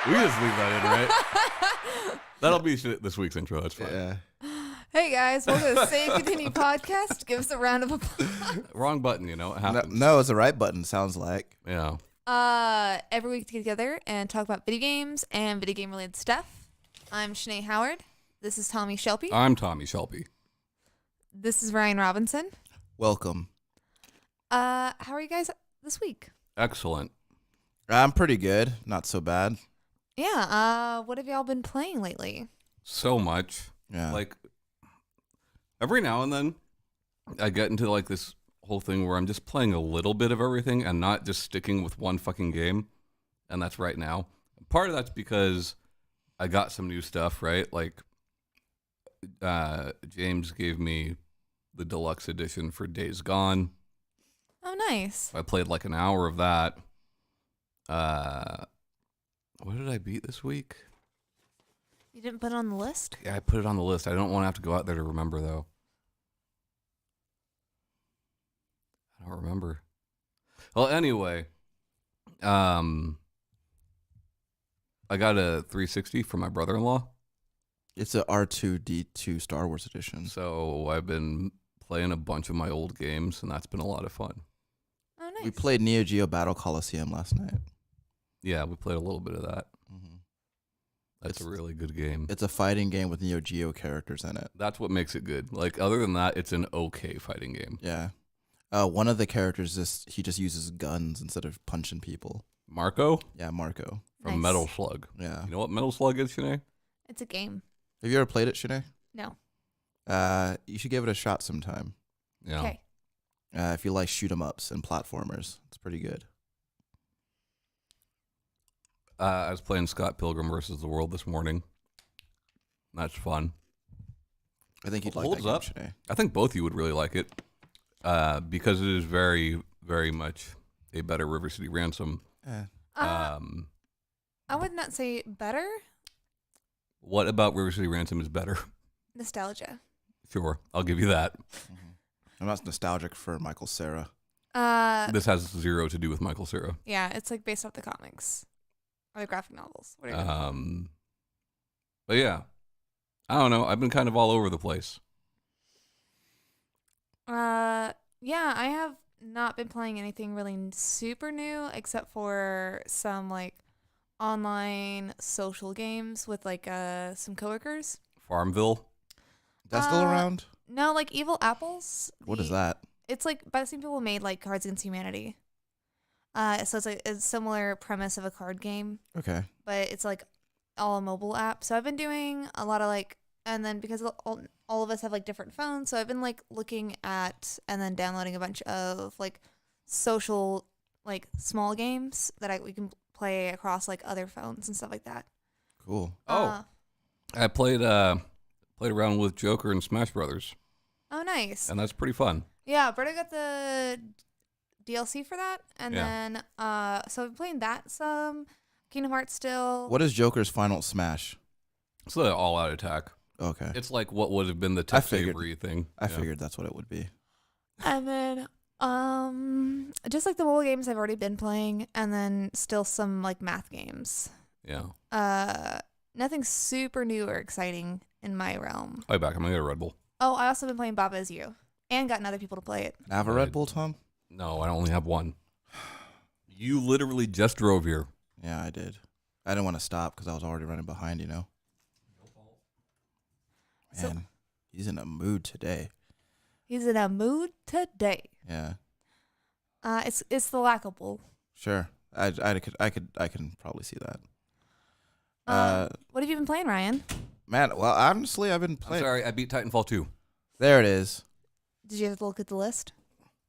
We can just leave that in, right? That'll be this week's intro. That's fine. Yeah. Hey guys, welcome to the Save Continue podcast. Give us a round of applause. Wrong button, you know. It happens. No, it's the right button, sounds like. Yeah. Every week to get together and talk about video games and video game related stuff. I'm Shanae Howard. This is Tommy Shelby. I'm Tommy Shelby. This is Ryan Robinson. Welcome. How are you guys this week? Excellent. I'm pretty good. Not so bad. Yeah. What have y'all been playing lately? So much. Yeah. Like, every now and then, I get into like this whole thing where I'm just playing a little bit of everything and not just sticking with one fucking game. And that's right now. Part of that's because I got some new stuff, right? Like, James gave me the deluxe edition for Days Gone. Oh, nice. I played like an hour of that. What did I beat this week? You didn't put it on the list? Yeah, I put it on the list. I don't want to have to go out there to remember, though. I don't remember. Well, anyway, I got a 360 from my brother-in-law. It's a R2-D2 Star Wars edition. So I've been playing a bunch of my old games, and that's been a lot of fun. Oh, nice. We played Neo Geo Battle Coliseum last night. Yeah, we played a little bit of that. Mm-hmm. That's a really good game. It's a fighting game with Neo Geo characters in it. That's what makes it good. Like, other than that, it's an okay fighting game. Yeah. One of the characters, he just uses guns instead of punching people. Marco? Yeah, Marco. From Nice. Metal Slug. Yeah. You know what Metal Slug is, Shanae? It's a game. Have you ever played it, Shanae? No. You should give it a shot sometime. Yeah. Okay. If you like shoot 'em ups and platformers, it's pretty good. I was playing Scott Pilgrim versus the World this morning. That's fun. I think you'd like Holds that up. game, Shanae. I think both of you would really like it because it is very, very much a better River City Ransom. Yeah. I would not say better. What about River City Ransom is better? Nostalgia. Sure, I'll give you that. I'm not nostalgic for Michael Cera. This has zero to do with Michael Cera. Yeah, it's like based off the comics or the graphic novels. Whatever. But yeah, I don't know. I've been kind of all over the place. Yeah, I have not been playing anything really super new except for some like online social games with like some coworkers. Farmville. That's still around? No, like Evil Apples. What is that? It's like by the same people who made like Cards Against Humanity. So it's like a similar premise of a card game, Okay. but it's like all a mobile app. So I've been doing a lot of like, and then because all of us have like different phones, so I've been like looking at and then downloading a bunch of like social like small games that we can play across like other phones and stuff like that. Cool. I played around with Joker and Smash Brothers, Oh, nice. and that's pretty fun. Yeah, Berta got the DLC for that, and Yeah. then so I've been playing that some. Kingdom Hearts still. What is Joker's final smash? It's the all-out attack. Okay. It's like what would have been the Tech figured. Savory thing. I Yeah. figured that's what it would be. And then just like the mobile games I've already been playing, and then still some like math games. Yeah. Nothing super new or exciting in my realm. I'll be back. I'm gonna get a Red Bull. Oh, I also been playing Baba Is You and gotten other people to play it. Have a Red Bull, Tom? No, I only have one. You literally just drove here. Yeah, I did. I didn't want to stop because I was already running behind, you know? So- Man, he's in a mood today. He's in a mood today. Yeah. It's the lackable. Sure. I can probably see that. What have you been playing, Ryan? Man, well, honestly, I've been I'm playing. sorry, I beat Titanfall 2. There it is. Did you have to look at the list?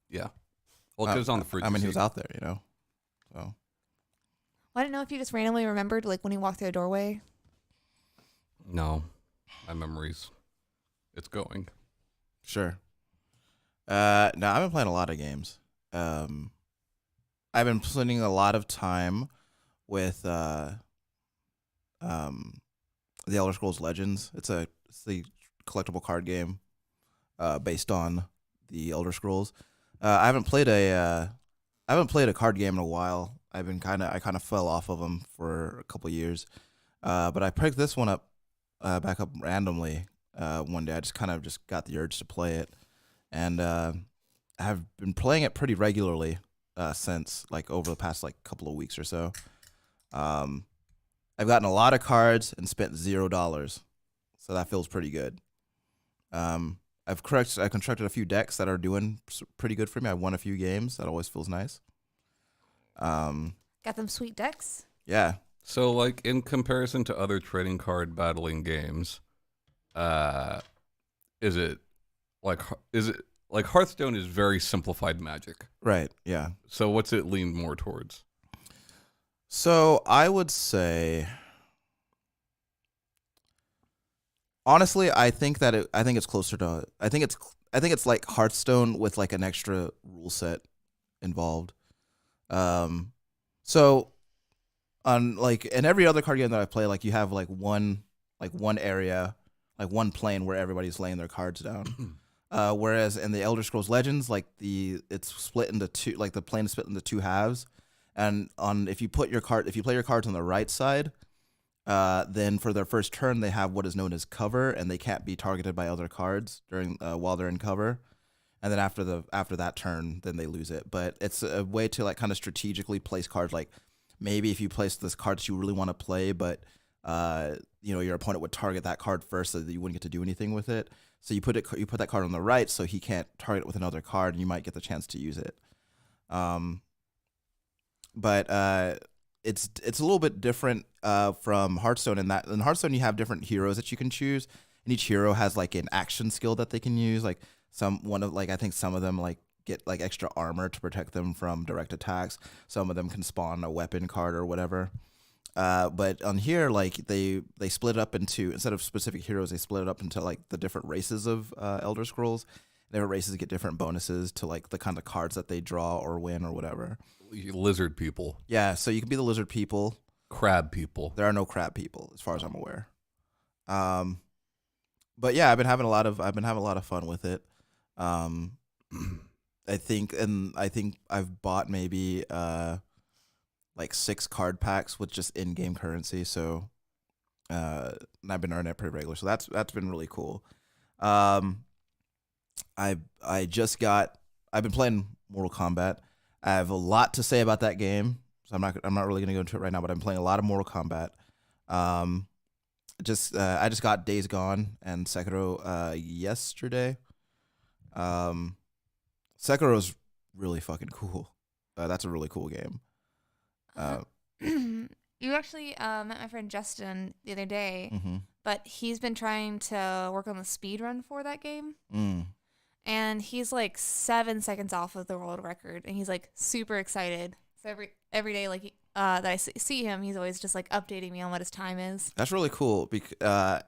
Yeah. Well, because it's on the fridge. I mean, he seat. Oh. was out there, you know? So. Well, I didn't know if you just randomly remembered, like when you walked through a doorway. No, my memories. It's going. Sure. No, I've been playing a lot of games. I've been spending a lot of time with The Elder Scrolls Legends. It's the collectible card game based on the Elder Scrolls. I haven't played a card game in a while. I kind of fell off of them for a couple years, but I picked this one up back up randomly one day. I just kind of just got the urge to play it, and have been playing it pretty regularly since, like, over the past like couple of weeks or so. I've gotten a lot of cards and spent $0, so that feels pretty good. I constructed a few decks that are doing pretty good for me. I won a few games. That always feels nice. Got them sweet decks. Yeah. So, like, in comparison to other trading card battling games, is it like Hearthstone is very simplified Magic? Right. Yeah. So, what's it lean more towards? So I would say, honestly, I think it's closer to. I think it's like Hearthstone with like an extra rule set involved. So on like in every other card game that I play, like you have like one area, like one plane where everybody's laying their cards down. Whereas in the Elder Scrolls Legends, like it's split into two, like the plane is split into two halves. And if you play your cards on the right side, then for their first turn they have what is known as cover, and they can't be targeted by other cards during while they're in cover. And then after that turn, then they lose it. But it's a way to like kind of strategically place cards. Like maybe if you place this card that you really want to play, but your opponent would target that card first, so that you wouldn't get to do anything with it. So you put that card on the right, so he can't target it with another card, and you might get the chance to use it. But it's a little bit different from Hearthstone in that in Hearthstone you have different heroes that you can choose, and each hero has like an action skill that they can use. Like I think some of them like get like extra armor to protect them from direct attacks. Some of them can spawn a weapon card or whatever. But on here, like they split it up into, instead of specific heroes, they split it up into like the different races of Elder Scrolls. Different races get different bonuses to like the kind of cards that they draw or win or whatever. Lizard people. Yeah, so you can be the lizard people. Crab people. There are no crab people, as far as I'm aware. But yeah, I've been having a lot of fun with it. I think I've bought maybe like 6 card packs with just in-game currency. So, and I've been earning it pretty regular. So that's been really cool. I've been playing Mortal Kombat. I have a lot to say about that game, so I'm not really gonna go into it right now. But I'm playing a lot of Mortal Kombat. I just got Days Gone and Sekiro yesterday. Sekiro's really fucking cool. That's a really cool game. You actually met my friend Justin the other day, Mm-hmm. but he's been trying to work on the speed run for that game. And he's like 7 seconds off of the world record, and he's like super excited. So every day, like that I see him, he's always just like updating me on what his time is. That's really cool. Because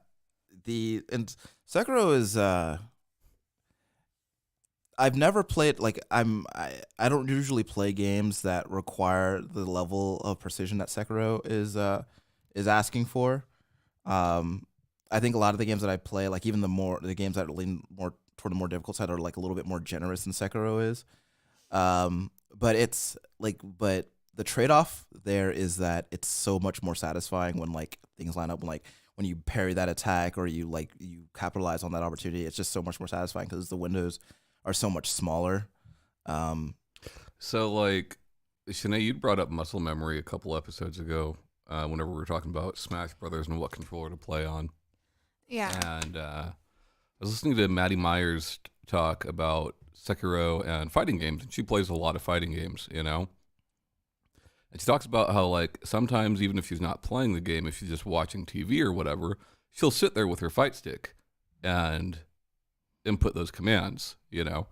Sekiro is I've never played like I don't usually play games that require the level of precision that Sekiro is asking for. I think a lot of the games that I play, like even the games that lean more toward the more difficult side, are like a little bit more generous than Sekiro is. But the trade-off there is that it's so much more satisfying when like things line up, when you parry that attack or you capitalize on that opportunity. It's just so much more satisfying because the windows are so much smaller. So like, Shanae, you brought up muscle memory a couple episodes ago whenever we were talking about Smash Brothers and what controller to play on. Yeah. And I was listening to Maddie Myers talk about Sekiro and fighting games, and she plays a lot of fighting games, you know? And she talks about how, like, sometimes even if she's not playing the game, if she's just watching TV or whatever, she'll sit there with her fight stick and input those commands, you know?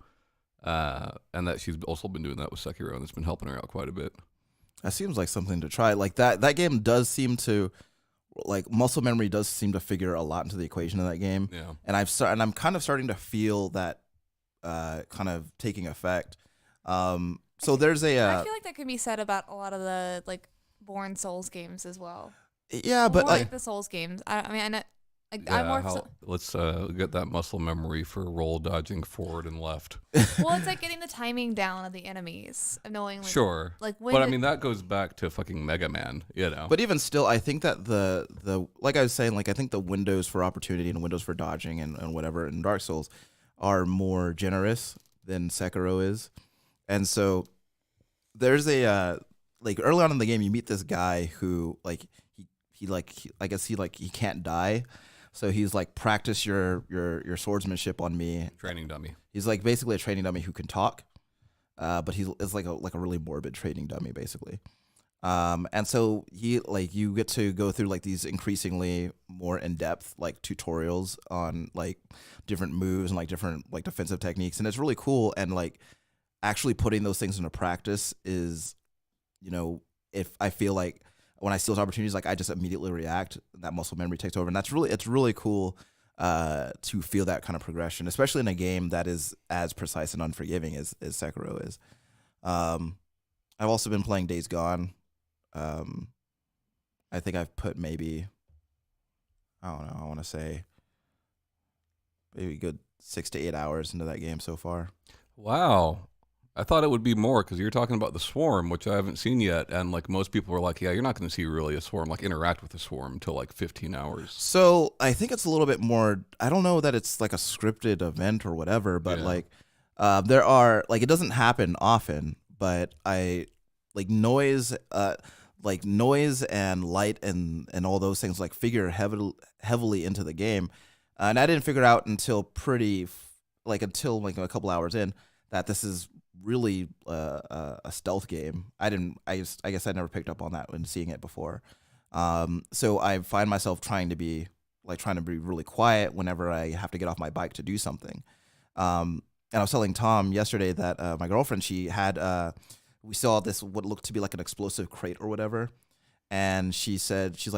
And that she's also been doing that with Sekiro, and it's been helping her out quite a bit. That seems like something to try. Like that game does seem to, like, muscle memory does seem to figure a lot into the equation of that game. Yeah. And I'm kind of starting to feel that kind of taking effect. So there's I feel like that could be said about a lot of the like Born Souls games as well. yeah, but Or, like the Souls games. I mean, I know Like I'm more. Let's get that muscle memory for roll dodging forward and left. Well, it's like getting the timing down of the enemies, of knowing like Sure, like when. but I mean that goes back to fucking Mega Man, you know. But even still, I think that the like I was saying, like I think the windows for opportunity and windows for dodging and whatever in Dark Souls are more generous than Sekiro is, and so there's a like early on in the game you meet this guy who like I guess he can't die. So he's like, practice your swordsmanship on me. Training dummy. He's like basically a training dummy who can talk, but it's like a really morbid training dummy basically. And so you get to go through like these increasingly more in depth like tutorials on like different moves and like different like defensive techniques, and it's really cool. And like actually putting those things into practice is, you know, if I feel like when I see those opportunities, like I just immediately react. That muscle memory takes over, and it's really cool to feel that kind of progression, especially in a game that is as precise and unforgiving as Sekiro is. I've also been playing Days Gone. I think I've put maybe, I don't know, I want to say maybe a good 6 to 8 hours into that game so far. Wow. I thought it would be more because you're talking about the Swarm, which I haven't seen yet, and like most people are like, yeah, you're not going to see really a Swarm, like interact with the Swarm until like 15 hours. So I think it's a little bit more. I don't know that it's like a scripted event or whatever, but like there are like it doesn't happen often, but I like noise and light and all those things like figure heavily into the game, and I didn't figure out until until a couple hours in that this is really a stealth game. I guess I never picked up on that when seeing it before. So I find myself trying to be really quiet whenever I have to get off my bike to do something. And I was telling Tom yesterday that my girlfriend, she had we saw this what looked to be like an explosive crate or whatever, and she said she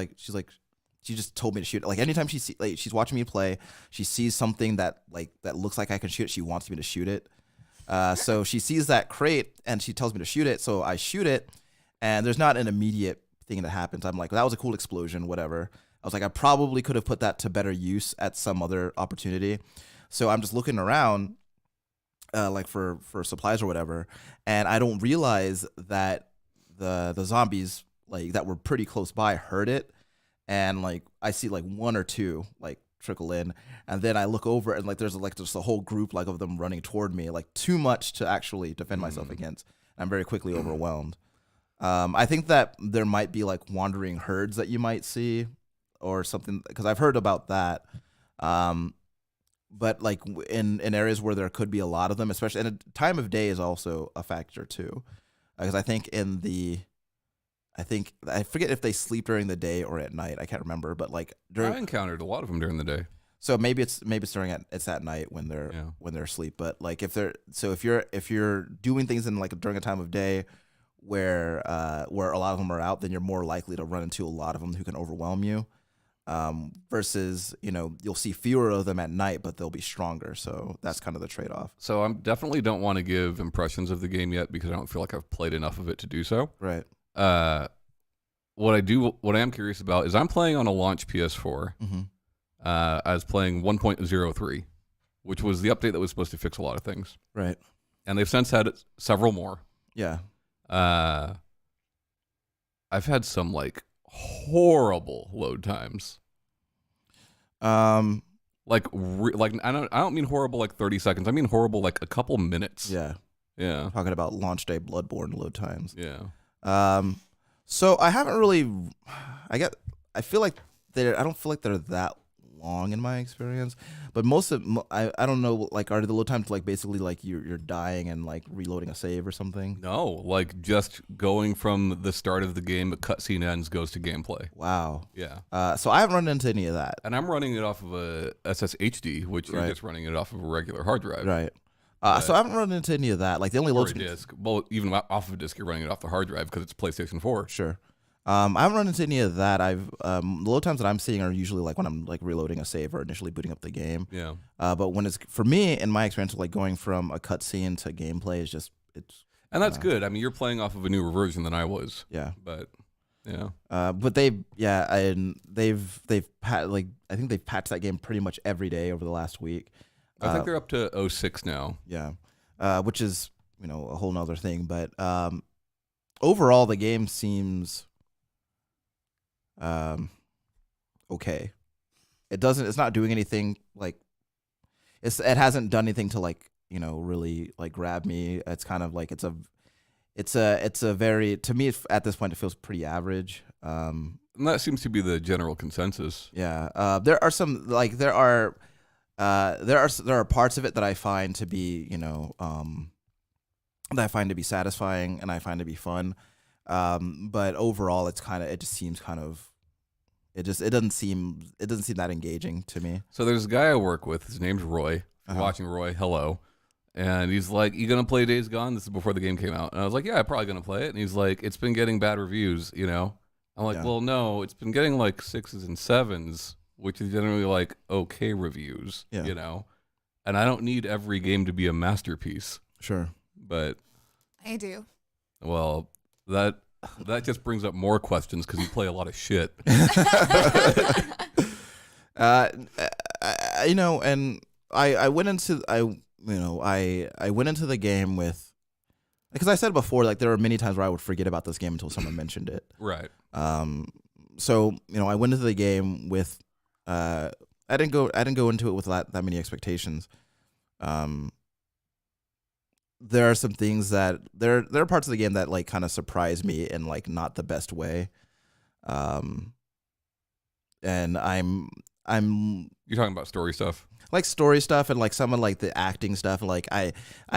just told me to shoot it. Like anytime she's watching me play, she sees something that looks like I can shoot it, she wants me to shoot it. So she sees that crate and she tells me to shoot it. So I shoot it, and there's not an immediate thing that happens. I'm like, that was a cool explosion, whatever. I was like, I probably could have put that to better use at some other opportunity. So I'm just looking around, like for supplies or whatever, and I don't realize that the zombies like that were pretty close by heard it, and like I see like one or two like trickle in, and then I look over and like there's a whole group like of them running toward me, like too much to actually defend myself against. I'm very quickly overwhelmed. I think that there might be like wandering herds that you might see or something, because I've heard about that. But like in areas where there could be a lot of them, especially, and time of day is also a factor too, because I think I forget if they sleep during the day or at night. I can't remember, but like I encountered a lot of them during the day. So maybe it's at night when they're asleep. But like if you're doing things in like during a time of day where a lot of them are out, then you're more likely to run into a lot of them who can overwhelm you. Versus, you know, you'll see fewer of them at night, but they'll be stronger. So that's kind of the trade-off. So I definitely don't want to give impressions of the game yet because I don't feel like I've played enough of it to do so. Right. What I am curious about is I'm playing on a launch PS4. Mm-hmm. I was playing 1.03, which was the update that was supposed to fix a lot of things. Right. And they've since had several more. Yeah. I've had some like horrible load times. Like I don't mean horrible like 30 seconds. I mean horrible like a couple minutes. Yeah. Yeah. Talking about launch day Bloodborne load times. Yeah. So I haven't really. I feel like I don't feel like they're that long in my experience, but most of I don't know, like are the load times like basically like you're dying and like reloading a save or something? No, like just going from the start of the game, a cutscene ends, goes to gameplay. Wow. Yeah. So I haven't run into any of that. And I'm running it off of a SSHD, which you're just running it off of a regular hard drive. Right. So I haven't run into any of that. Like the only load disc. Well, even off of a disc, you're running it off the hard drive because it's PlayStation 4. Sure. I haven't run into any of that. The load times that I'm seeing are usually like when I'm like reloading a save or initially booting up the game. Yeah. But when it's for me, in my experience, like going from a cutscene to gameplay is just it's. And that's good. I mean, you're playing off of a newer version than I was. Yeah. But But I think they've patched that game pretty much every day over the last week. I think they're up to 06 now. Yeah, which is a whole nother thing. But overall, the game seems okay. It's not doing anything like it hasn't done anything to really like grab me. It's kind of like it's a very, to me at this point it feels pretty average. And that seems to be the general consensus. Yeah. There are some there are parts of it that I find to be that I find to be satisfying and I find to be fun. But overall it doesn't seem that engaging to me. So there's a guy I work with. His name's Roy. If you're watching Roy, hello. And he's like, "You gonna play Days Gone?" This is before the game came out. And I was like, "Yeah, I'm probably gonna play it." And he's like, "It's been getting bad reviews, I'm like, Yeah. "Well, no, it's been getting like 6s and 7s, which is generally like okay reviews, Yeah. And I don't need every game to be a masterpiece." Sure. But I do. well, that just brings up more questions because you play a lot of shit. And I went into I went into the game with, because I said before, like there were many times where I would forget about this game until someone mentioned it. Right. So I went into the game with I didn't go into it with that many expectations. There are some things that there are parts of the game that like kind of surprise me in like not the best way. And I'm You're talking about story stuff? like story stuff and like some of like the acting stuff. Like I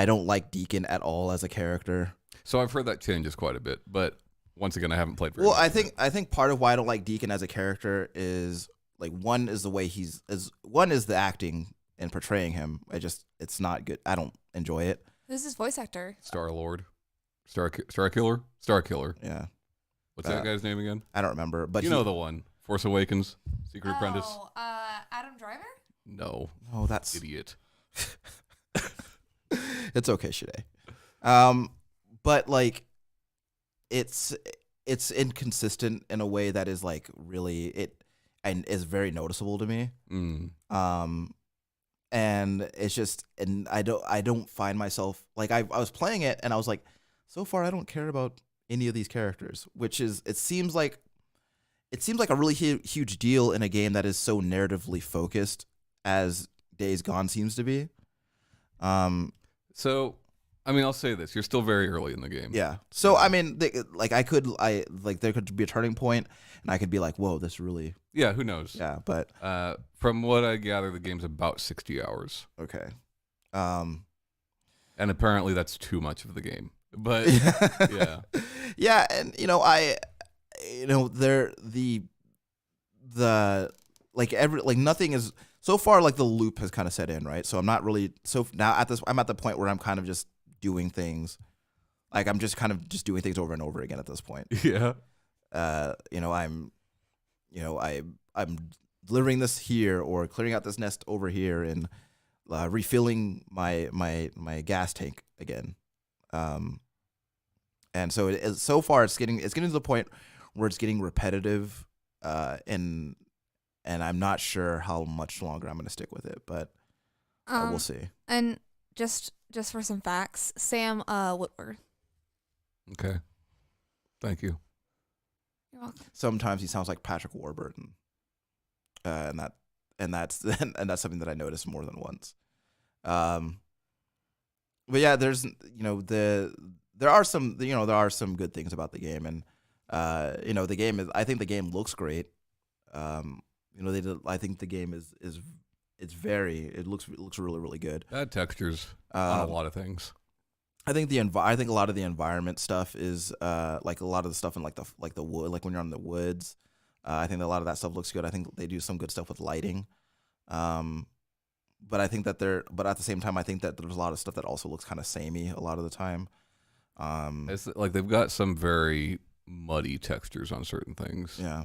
don't like Deacon at all as a character. So I've heard that changes quite a bit, but once again, I haven't played very Well, much I think part of why I don't like Deacon as a character is like one is the way one is the acting and portraying him. It's not good. I don't enjoy it. Who's his voice actor? Star-Lord? Star Killer? Star Killer. Yeah. What's that guy's name again? I don't remember, but You know the one. Force Awakens, Secret Apprentice. Adam Driver? No. Oh, that's Idiot. It's okay, Shade. But like it's inconsistent in a way that is like really and is very noticeable to me. And it's just, and I don't find myself like I was playing it and I was like, so far I don't care about any of these characters, which is it seems like a really huge deal in a game that is so narratively focused as Days Gone seems to be. So, I mean, I'll say this: you're still very early in the game. Yeah. So I mean, there could be a turning point, and I could be like, "Whoa, this really." Yeah. Who knows? Yeah, but from what I gather, the game's about 60 hours, okay. and apparently that's too much of the game. But yeah, yeah, and nothing is so far like the loop has kind of set in, right? So I'm not really now I'm at the point where I'm kind of just doing things, like I'm just kind of just doing things over and over again at this point. Yeah. I'm delivering this here or clearing out this nest over here and refilling my gas tank again. And so so far it's getting to the point where it's getting repetitive, and I'm not sure how much longer I'm going to stick with it, but we'll see. And just for some facts, Sam Whitworth. Okay. Thank you. You're welcome. Sometimes he sounds like Patrick Warburton, and that's something that I noticed more than once. But yeah, there's there are some good things about the game, and the game is, I think the game looks great. I think the game it looks really, really good. Bad textures on a lot of things. I think I think a lot of the environment stuff is like a lot of the stuff in like the wood, like when you're on the woods. I think that a lot of that stuff looks good. I think they do some good stuff with lighting. But I think that but at the same time, I think that there's a lot of stuff that also looks kind of samey a lot of the time. It's like they've got some very muddy textures on certain things. Yeah.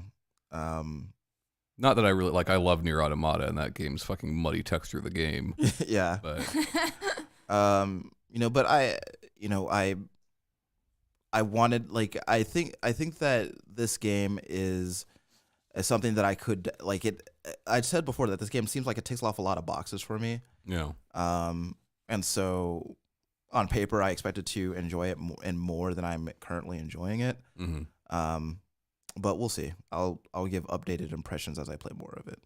Not that I really like. I love Nier Automata, and that game's fucking muddy texture of the game. Yeah. But but I wanted I think that this game is something that I could like it. I said before that this game seems like it ticks off a lot of boxes for me. Yeah. And so on paper, I expected to enjoy it more than I'm currently enjoying it. Mm-hmm. But we'll see. I'll give updated impressions as I play more of it.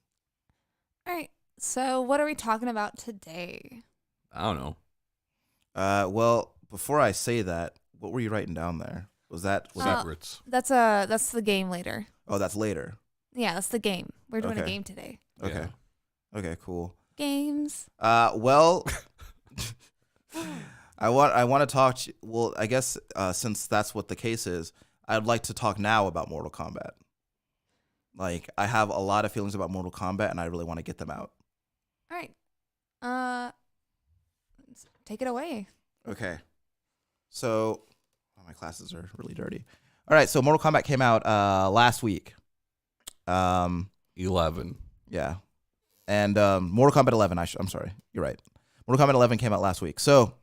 All right. So what are we talking about today? I don't know. Well, before I say that, what were you writing down there? Was that Separates. That's the game later. Oh, that's later. Yeah, that's the game. We're doing a Okay. game today. Okay. Yeah. Okay, cool. Games. Well, I want to talk. Well, I guess since that's what the case is, I'd like to talk now about Mortal Kombat. Like, I have a lot of feelings about Mortal Kombat, and I really want to get them out. All right. Take it away. Okay. So, my glasses are really dirty. All right, so Mortal Kombat came out last week. 11. Yeah. And Mortal Kombat 11, I'm sorry. You're right. Mortal Kombat 11 came out last week. So,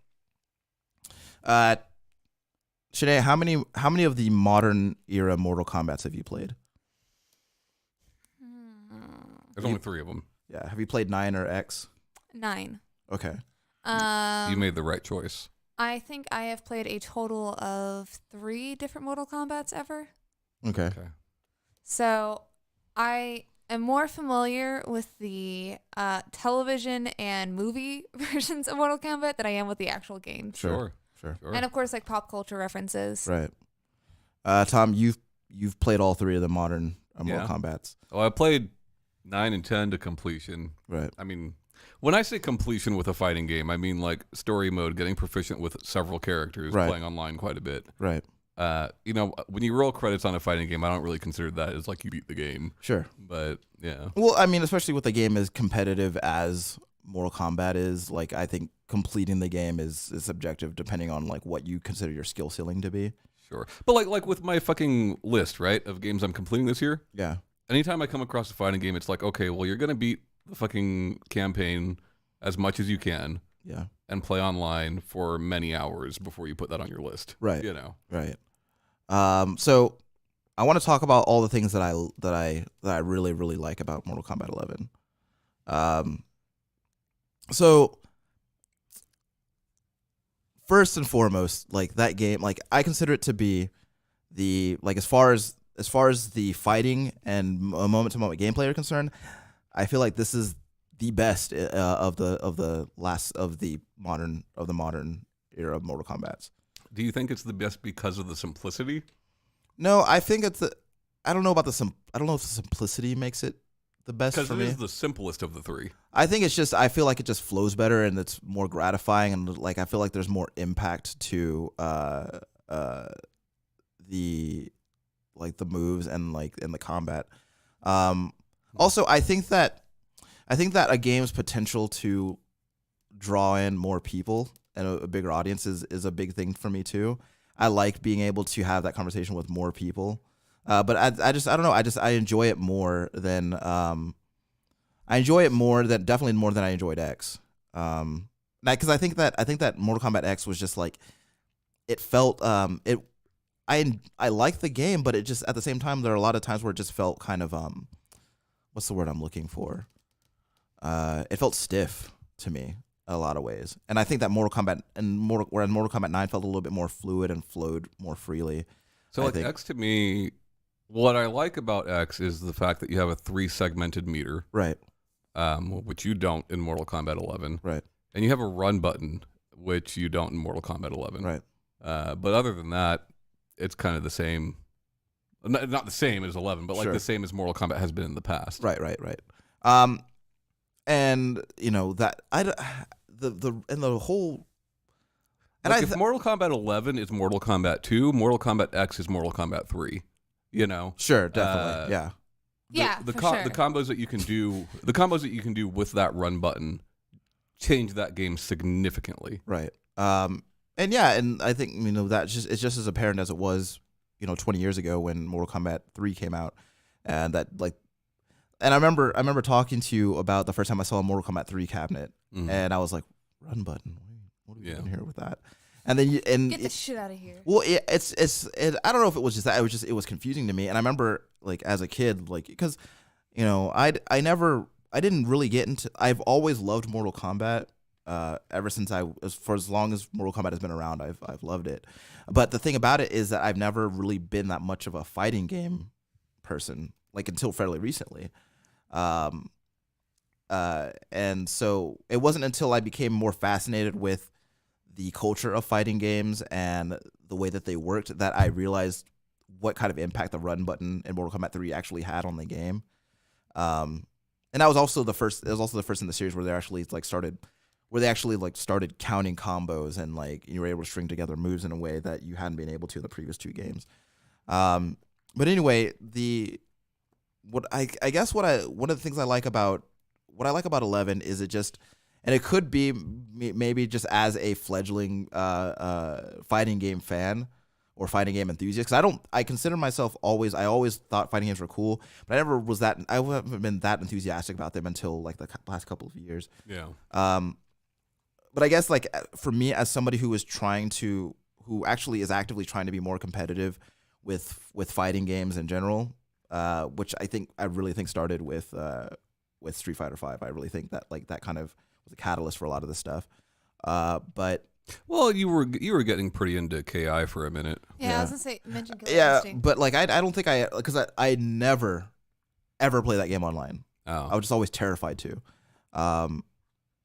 Shanae, how many of the modern era Mortal Kombats have you played? There's only 3 of them. Yeah. Have you played 9 or X? 9. Okay. You made the right choice. I think I have played a total of 3 different Mortal Kombats ever. Okay. So I am more familiar with the television and movie versions of Mortal Kombat than I am with the actual games. Sure. And of course, like pop culture references. Right. Tom, you've played all 3 of the modern Mortal Kombats. Oh, I played 9 and 10 to completion. Right. I mean, when I say completion with a fighting game, I mean like story mode, getting proficient with several characters, Right. playing online quite a bit. Right. When you roll credits on a fighting game, I don't really consider that as like you beat the game. Sure. But yeah. Well, I mean, especially with the game as competitive as Mortal Kombat is, like, I think completing the game is subjective depending on like what you consider your skill ceiling to be. Sure. But like with my fucking list, right, of games I'm completing this year, Yeah. anytime I come across a fighting game, it's like, okay, well, you're going to beat the fucking campaign as much as you can Yeah. and play online for many hours before you put that on your list. Right. You know. Right. So I want to talk about all the things that I really, really like about Mortal Kombat 11. So first and foremost, like that game, like I consider it to be the, like, as far as the fighting and moment to moment gameplay are concerned, I feel like this is the best of the modern era of Mortal Kombats. Do you think it's the best because of the simplicity? No, I think I don't know about I don't know if the simplicity makes it the best for Because me. it is the simplest of the 3. I think it's just, I feel like it just flows better and it's more gratifying, and like I feel like there's more impact to the moves and in the combat. Also, I think that a game's potential to draw in more people and a bigger audience is a big thing for me too. I like being able to have that conversation with more people. But I don't know. I enjoy it more than definitely more than I enjoyed X. Because I think that Mortal Kombat X was just like, it felt I like the game, but it just, at the same time, there are a lot of times where it just felt kind of what's the word I'm looking for? It felt stiff to me in a lot of ways, and I think that Mortal Kombat whereas Mortal Kombat 9 felt a little bit more fluid and flowed more freely. So like X to me, what I like about X is the fact that you have a 3-segmented meter, Right. Which you don't in Mortal Kombat 11, Right. and you have a run button, which you don't in Mortal Kombat 11, Right. But other than that, it's kind of the same. Not the same as 11, but like Sure. the same as Mortal Kombat has been in the past. Right. And you know that the whole. And Like if Mortal Kombat 11 is Mortal Kombat 2, Mortal Kombat X is Mortal Kombat 3. You know, Sure, definitely, yeah. The for sure. the combos that you can do with that run button change that game significantly. Right. And yeah, and I think it's just as apparent as it was 20 years ago when Mortal Kombat 3 came out, and that and I remember talking to you about the first time I saw a Mortal Kombat 3 cabinet, Mhm. and I was like, run button. What are we Yeah. doing here with that? And then you and Get the shit out of here. well, I don't know if it was just that. It was confusing to me. And I remember like as a kid, like because I didn't really get into. I've always loved Mortal Kombat. Ever since for as long as Mortal Kombat has been around, I've loved it. But the thing about it is that I've never really been that much of a fighting game person, like until fairly recently. And so it wasn't until I became more fascinated with the culture of fighting games and the way that they worked that I realized what kind of impact the run button in Mortal Kombat 3 actually had on the game. And that was also the first. It was also the first in the series where they actually started counting combos and like you were able to string together moves in a way that you hadn't been able to in the previous two games. But anyway, one of the things I like about 11 is it just, and it could be maybe just as a fledgling fighting game fan or fighting game enthusiast, because I consider myself I always thought fighting games were cool, but I haven't been that enthusiastic about them until like the last couple of years. Yeah. But I guess like for me as somebody who actually is actively trying to be more competitive with fighting games in general, which I really think started with Street Fighter V. I really think that like that kind of was a catalyst for a lot of this stuff. But well, you were getting pretty into KI for a minute. Yeah, I was gonna say mention Killer yeah, Instinct. but like I don't think because I never ever play that game online. Oh. I was just always terrified to.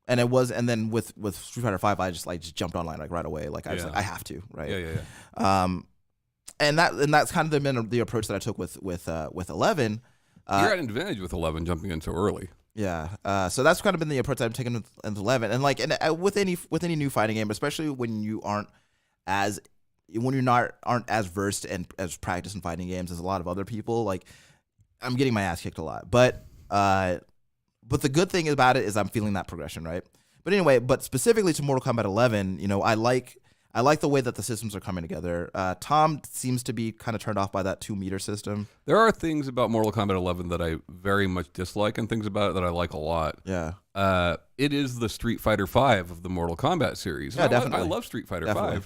And then with Street Fighter V, I just jumped online like right away. Like I was like, I have to, right? Yeah. And that's kind of been the approach that I took with 11. You're at an advantage with 11 jumping in so early. Yeah. So that's kind of been the approach that I've taken with 11. And like with any new fighting game, especially when you aren't as versed and as practiced in fighting games as a lot of other people, like I'm getting my ass kicked a lot. But the good thing about it is I'm feeling that progression, right? But anyway, specifically to Mortal Kombat 11, I like the way that the systems are coming together. Tom seems to be kind of turned off by that 2-meter system. There are things about Mortal Kombat 11 that I very much dislike and things about it that I like a lot. Yeah. It is the Street Fighter V of the Mortal Kombat series. Yeah, definitely. I love Street Fighter V.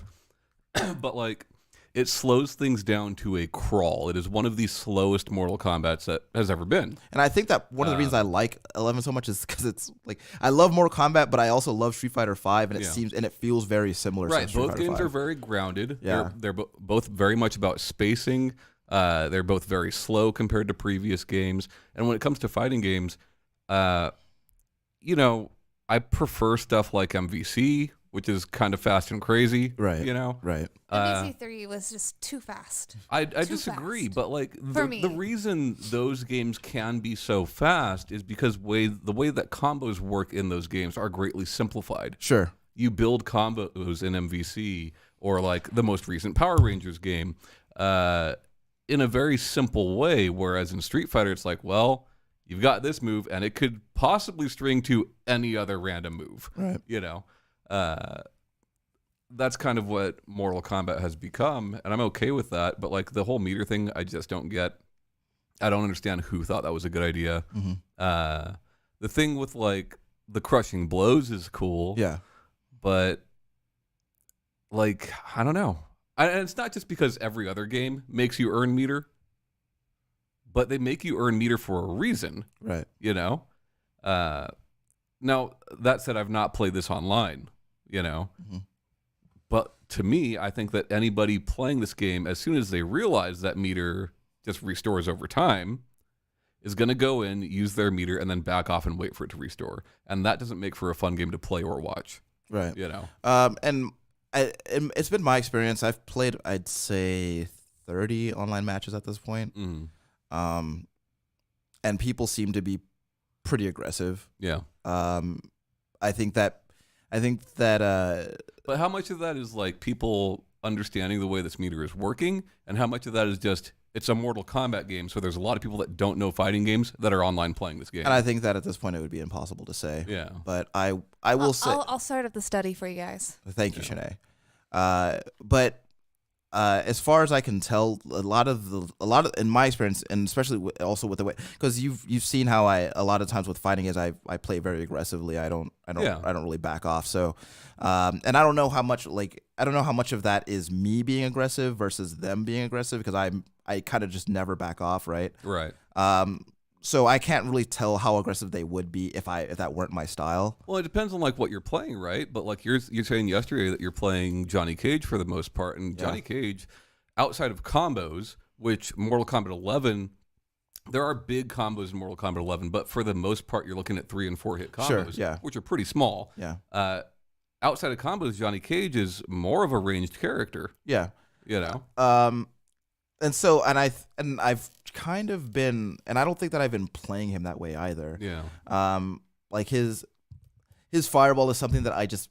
But like it slows things down to a crawl. It is one of the slowest Mortal Kombats that has ever been. And I think that one of the reasons I like 11 so much is because it's like I love Mortal Kombat, but I also love Street Fighter V, and it feels very similar. Right, to Street both Fighter games V. are very grounded. Yeah. They're both very much about spacing. They're both very slow compared to previous games. And when it comes to fighting games, I prefer stuff like MVC, which is kind of fast and crazy. Right. Right. MVC3 was just too fast. I disagree, fast. but like For me. the reason those games can be so fast is because the way that combos work in those games are greatly simplified. Sure. You build combos in MVC or like the most recent Power Rangers game in a very simple way, whereas in Street Fighter it's like, well, you've got this move and it could possibly string to any other random move. Right. That's kind of what Mortal Kombat has become, and I'm okay with that. But like the whole meter thing, I just don't get. I don't understand who thought that was a good idea. Mm-hmm. The thing with like the crushing blows is cool. Yeah. But like I don't know, and it's not just because every other game makes you earn meter, but they make you earn meter for a reason. Right. Now that said, I've not played this online. Mm-hmm. But to me, I think that anybody playing this game, as soon as they realize that meter just restores over time, is going to go in, use their meter, and then back off and wait for it to restore. And that doesn't make for a fun game to play or watch. Right. And it's been my experience. I've played, I'd say, 30 online matches at this point. Mm. And people seem to be pretty aggressive. Yeah. I think that. But how much of that is like people understanding the way this meter is working, and how much of that is just it's a Mortal Kombat game, so there's a lot of people that don't know fighting games that are online playing this game. And I think that at this point it would be impossible to say. Yeah. But I will say. I'll start up the study for you guys. Thank you, Shanae. But as far as I can tell, a lot of in my experience, and especially also with the way, because you've seen how a lot of times with fighting is I play very aggressively. I don't really back off. So, and I don't know how much like I don't know how much of that is me being aggressive versus them being aggressive, because I kind of just never back off, right? Right. So I can't really tell how aggressive they would be if that weren't my style. Well, it depends on like what you're playing, right? But like you're saying yesterday that you're playing Johnny Cage for the most part, and Johnny Cage, outside of combos, which Mortal Kombat 11, there are big combos in Mortal Kombat 11, but for the most part, you're looking at 3 and 4 hit combos, Sure, which are pretty small. Yeah. Outside of combos, Johnny Cage is more of a ranged character. Yeah. You know. And so I've kind of been, and I don't think that I've been playing him that way either. Yeah. Like his fireball is something that I just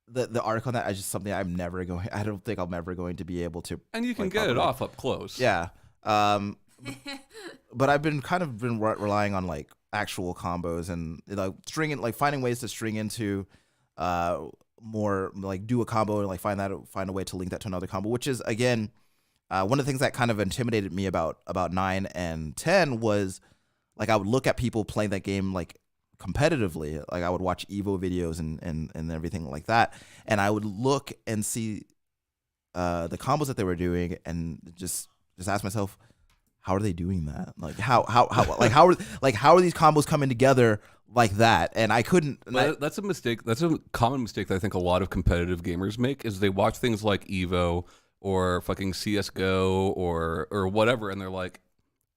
the arc on that is just something I don't think I'm ever going to be able to. And you can get it off up close. Yeah. But I've been relying on like actual combos and stringing, like finding ways to string into more, like do a combo and like find a way to link that to another combo, which is again one of the things that kind of intimidated me about 9 and 10 was like I would look at people playing that game like competitively, like I would watch Evo videos and everything like that, and I would look and see the combos that they were doing and just ask myself, how are they doing that? Like how are these combos coming together like that? And I couldn't. That's a mistake. That's a common mistake that I think a lot of competitive gamers make, is they watch things like Evo or fucking CS:GO or whatever, and they're like,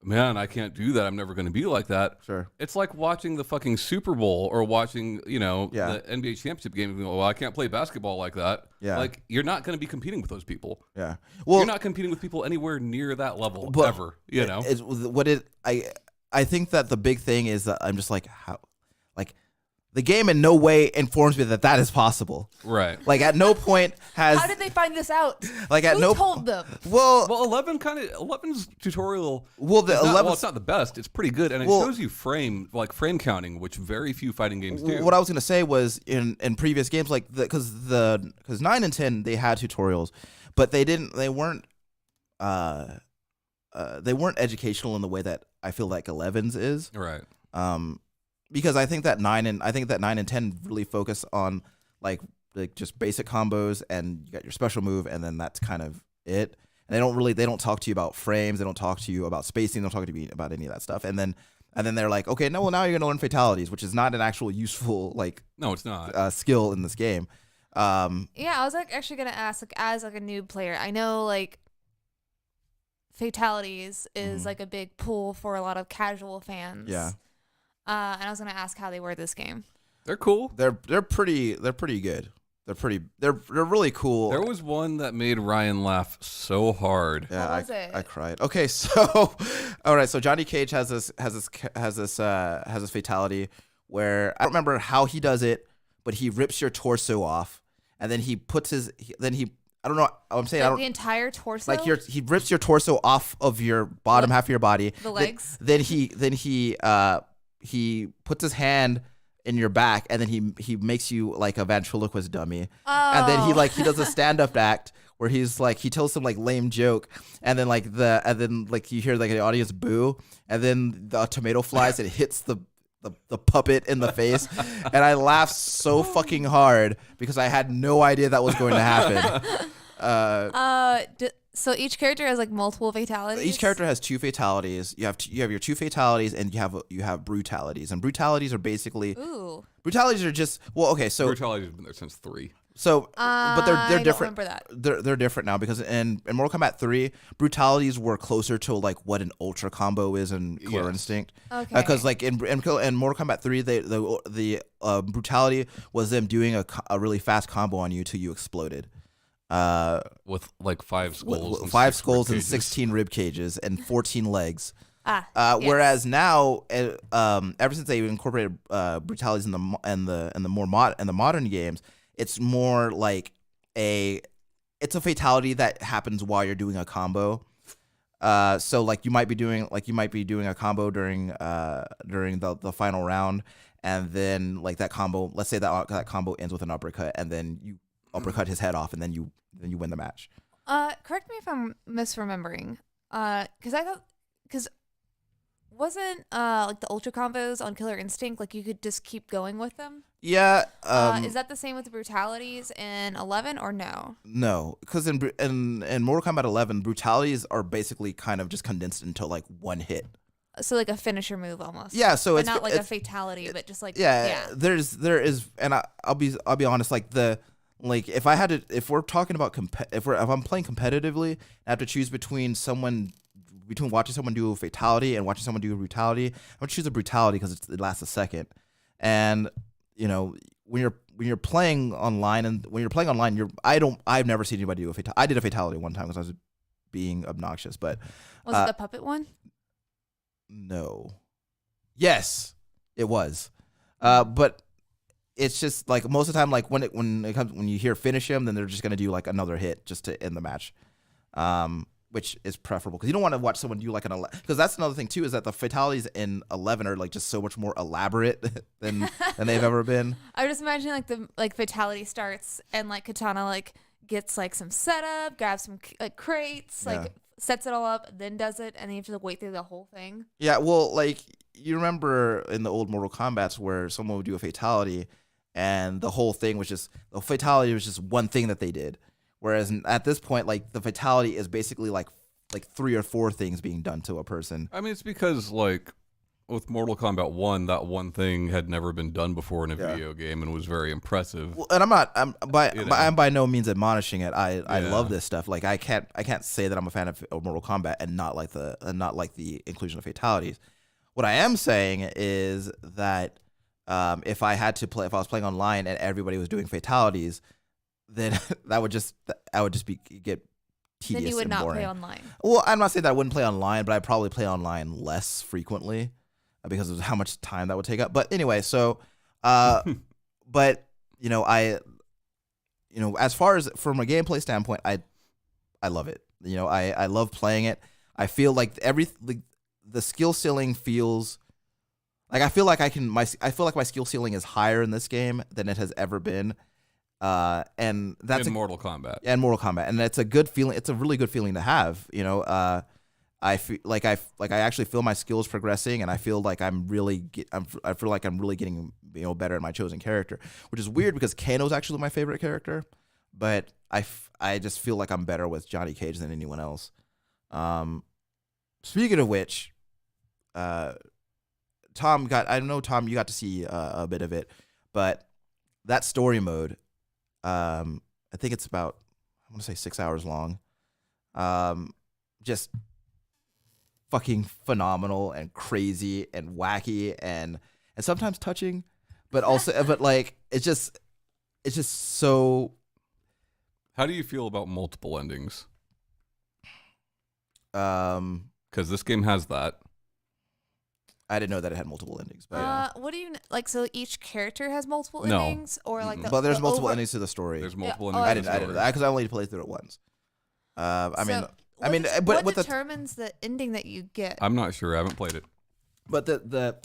man, I can't do that. I'm never going to be like that. Sure. It's like watching the fucking Super Bowl or watching, the NBA championship game and going, well, I can't play basketball like that. Yeah. Like, you're not going to be competing with those people. Yeah. Well, you're not competing with people anywhere near that level ever, I think that the big thing is that I'm just like, how, like, the game in no way informs me that is possible. Right. Like at no point has. How did they find this out? Like at Who told them? Well, 11's tutorial. It's not the best. It's pretty good, and it shows you frame counting, which very few fighting games do. What I was gonna say was in previous games, like because 9 and 10 they had tutorials, but they weren't educational in the way that I feel like 11's is. Right. Because I think that 9 and 10 really focus on like just basic combos, and you got your special move, and then that's kind of it. And they don't talk to you about frames, they don't talk to you about spacing, they don't talk to you about any of that stuff. And then they're like, okay, no, well now you're gonna learn fatalities, which is not an actual useful no, it's not skill in this game. Yeah, I was like actually gonna ask, like, as like a noob player, I know like fatalities is like a big pull for a lot of casual fans. Yeah. And I was gonna ask how they were this game. They're cool. They're pretty good. They're really cool. There was one that made Ryan laugh so hard. Yeah, What was it? I cried. Okay, so all right, so Johnny Cage has this fatality where I don't remember how he does it, but he rips your torso off, and then he puts I don't know. I'm saying Like the entire torso. like he rips your torso off of your bottom half of your body. The legs. Then he puts his hand in your back, and then he makes you like a ventriloquist dummy. Oh. And then he does a stand-up act where he's like, he tells some like lame joke, and then you hear like the audience boo, and then the tomato flies and hits the puppet in the face, and I laughed so fucking hard because I had no idea that was going to happen. So each character has like multiple fatalities. Each character has 2 fatalities. You have your 2 fatalities, and you have brutalities. And brutalities are basically brutalities are just so Brutality has been there since 3. So, but they're different. I don't remember that. They're different now because in Mortal Kombat 3, brutalities were closer to like what an ultra combo is in Killer Instinct. Okay. Because like in Mortal Kombat 3, the brutality was them doing a really fast combo on you till you exploded. With like 5 skulls. With 5 skulls and 16 rib cages and 14 legs. Yes. Whereas now, ever since they incorporated brutalities in the modern games, it's more like it's a fatality that happens while you're doing a combo. So like you might be doing a combo during the final round, and then like that combo, let's say that combo ends with an uppercut, and then you uppercut his head off, and then you win the match. Correct me if I'm misremembering. Because wasn't like the ultra combos on Killer Instinct, like you could just keep going with them? Yeah. Is that the same with the brutalities in 11 or no? No, because in Mortal Kombat 11, brutalities are basically kind of just condensed into like one hit. So like a finisher move almost. Yeah, so but it's not like a it's, fatality, but just like yeah. There is, and I'll be honest. Like if we're talking about if I'm playing competitively, I have to choose between watching someone do a fatality and watching someone do a brutality. I'm gonna choose a brutality because it lasts a second, and when you're playing online I've never seen anybody do a fatality. I did a fatality one time because I was being obnoxious, but was it the puppet one? No. Yes, it was. But it's just like most of the time, like when you hear finish him, then they're just gonna do like another hit just to end the match, which is preferable because you don't want to watch someone do like because that's another thing too, is that the fatalities in 11 are like just so much more elaborate than they've ever been. I was just imagining like the fatality starts and like Katana like gets like some setup, grabs some like crates, like sets it all up, then does it, and then you have to like, wait through the whole thing. Yeah, well, like you remember in the old Mortal Kombats where someone would do a fatality, and the whole thing was just the fatality was just one thing that they did. Whereas at this point, like the fatality is basically like 3 or 4 things being done to a person. I mean, it's because like with Mortal Kombat 1, that one thing had never been done before in a video game and was very impressive. Well, and I'm by no means admonishing it. I love this stuff. Like I can't say that I'm a fan of Mortal Kombat and not like the inclusion of fatalities. What I am saying is that if I was playing online and everybody was doing fatalities, then I would just get tedious. Then you would and not boring. play online. Well, I'm not saying that I wouldn't play online, but I'd probably play online less frequently because of how much time that would take up. But anyway, so, but as far as from a gameplay standpoint, I love it. I love playing it. I feel like the skill ceiling feels like I feel like my skill ceiling is higher in this game than it has ever been. And that's in Mortal Kombat. And Mortal Kombat, and it's a good feeling. It's a really good feeling to have. I feel like I actually feel my skills progressing, and I feel like I'm really getting better at my chosen character, which is weird because Kano's actually my favorite character, but I just feel like I'm better with Johnny Cage than anyone else. Speaking of which, Tom, you got to see a bit of it, but that story mode, I think it's about, I want to say 6 hours long. Just fucking phenomenal and crazy and wacky and sometimes touching, but also, but like, it's just so. How do you feel about multiple endings? Because this game has that. I didn't know that it had multiple endings. But what do you like? So each character has multiple No. endings, or like but there's multiple endings to the story. There's multiple Yeah. endings. I didn't know that because I only played through it once. What determines the ending that you get? I'm not sure. I haven't played it. But the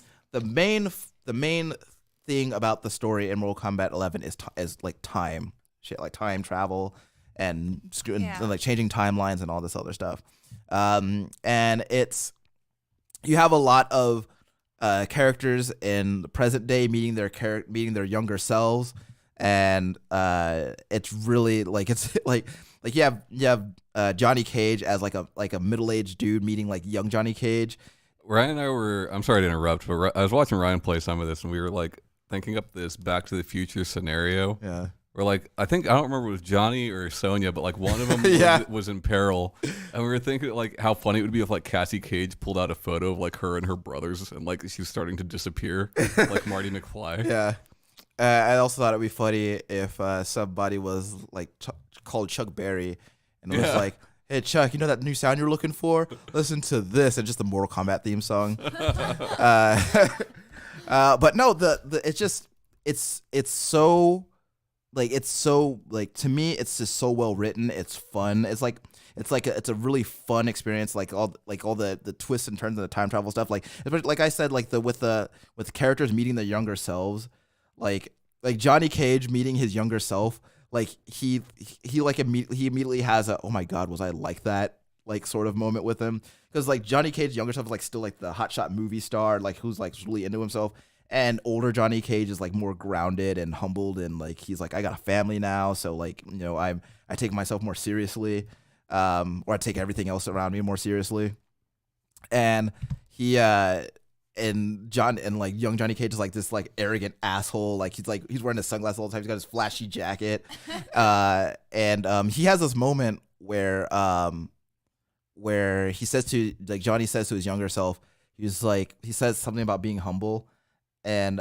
main thing about the story in Mortal Kombat 11 is like time shit, like time travel and like changing timelines and all this other stuff. And you have a lot of characters in the present day meeting their younger selves, and it's really like you have Johnny Cage as like a middle-aged dude meeting like young Johnny Cage. Ryan and I were, I'm sorry to interrupt, but I was watching Ryan play some of this, and we were like thinking up this Back to the Future scenario. Yeah. Where like, I don't remember if it was Johnny or Sonya, but like one of them was in peril. And we were thinking like how funny it would be if like Cassie Cage pulled out a photo of like her and her brothers and like she's starting to disappear like Marty McFly. Yeah. I also thought it'd be funny if somebody was like called Chuck Berry and it was like, hey Chuck, you know that new sound you're looking for? Listen to this, and just the Mortal Kombat theme song. But no, it's so to me it's just so well written. It's fun. It's a really fun experience. Like all the twists and turns and the time travel stuff. Like I said, like with characters meeting their younger selves. Like Johnny Cage meeting his younger self, like he immediately has a, oh my god, was I like that like sort of moment with him, because like Johnny Cage's younger self is like still like the hotshot movie star, like who's like really into himself, and older Johnny Cage is like more grounded and humbled, and like he's like, I got a family now, so like, you know, I take myself more seriously, or I take everything else around me more seriously. And he and like young Johnny Cage is like this like arrogant asshole, like he's wearing his sunglasses all the time, he's got his flashy jacket, and he has this moment where he says to, like, Johnny says to his younger self, he says something about being humble, and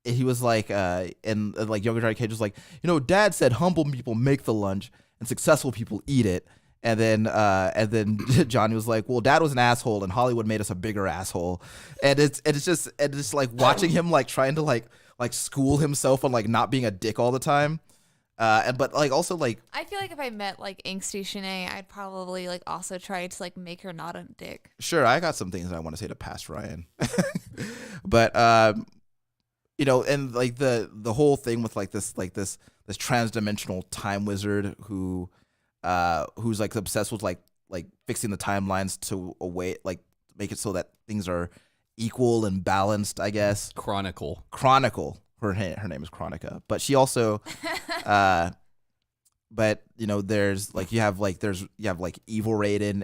he was like, and like younger Johnny Cage was like, you know, Dad said humble people make the lunch and successful people eat it. And then Johnny was like, well, Dad was an asshole and Hollywood made us a bigger asshole. And it's just like watching him like trying to like school himself on like not being a dick all the time. But like also like, I feel like if I met like angsty Shanae, I'd probably like also try to like make her not a dick. Sure, I got some things that I want to say to past Ryan. But you know, and like the whole thing with like this transdimensional time wizard who's like obsessed with like fixing the timelines to a way, like make it so that things are equal and balanced, I guess. Chronicle. Her name is Chronica, but she also but you know, there's like you have like evil Raiden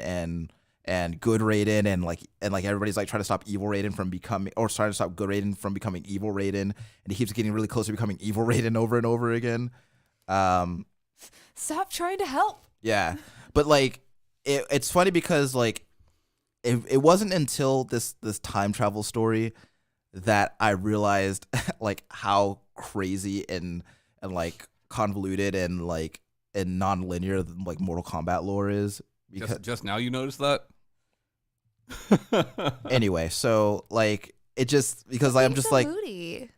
and good Raiden, and like everybody's like trying to stop evil Raiden from becoming, or trying to stop good Raiden from becoming evil Raiden, and he keeps getting really close to becoming evil Raiden over and over again. Stop trying to help. Yeah, but like it's funny because like it wasn't until this time travel story that I realized like how crazy and like convoluted and like and non-linear like Mortal Kombat lore is. Because just now you noticed that? Anyway, so like it just, because like, I'm just so like moody.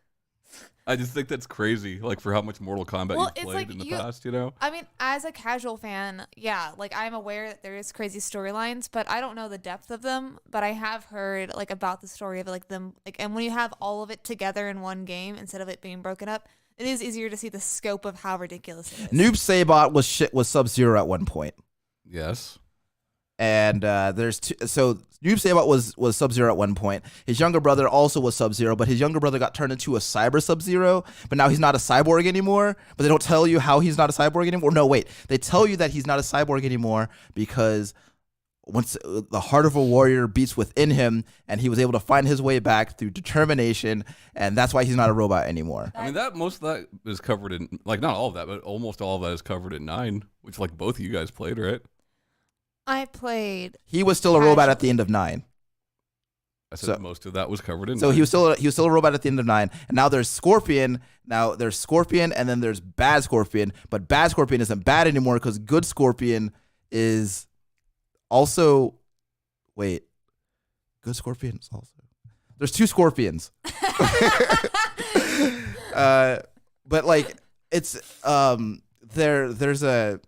I just think that's crazy, like for how much Mortal Kombat Well, you've it's played like in the past, you know? I mean, as a casual fan, yeah, like I'm aware that there is crazy storylines, but I don't know the depth of them. But I have heard like about the story of like them, like, and when you have all of it together in one game instead of it being broken up, it is easier to see the scope of how ridiculous it is. Noob Saibot was Sub-Zero at one point. Yes. And there's so Noob Saibot was Sub-Zero at one point. His younger brother also was Sub-Zero, but his younger brother got turned into a cyber Sub-Zero, but now he's not a cyborg anymore. But they don't tell you how he's not a cyborg anymore. No, wait. They tell you that he's not a cyborg anymore because once the heart of a warrior beats within him, and he was able to find his way back through determination, and that's why he's not a robot anymore. I mean, that most of that is covered in, like, not all of that, but almost all of that is covered in 9, which like both of you guys played, right? I played. He was still a robot at the end of 9. I said most of that was covered in 9. So he was still a robot at the end of 9, and now there's Scorpion. Now there's Scorpion, and then there's Bad Scorpion. But Bad Scorpion isn't bad anymore because Good Scorpion is also. Wait, Good Scorpion is also. There's 2 Scorpions. But like it's there's a.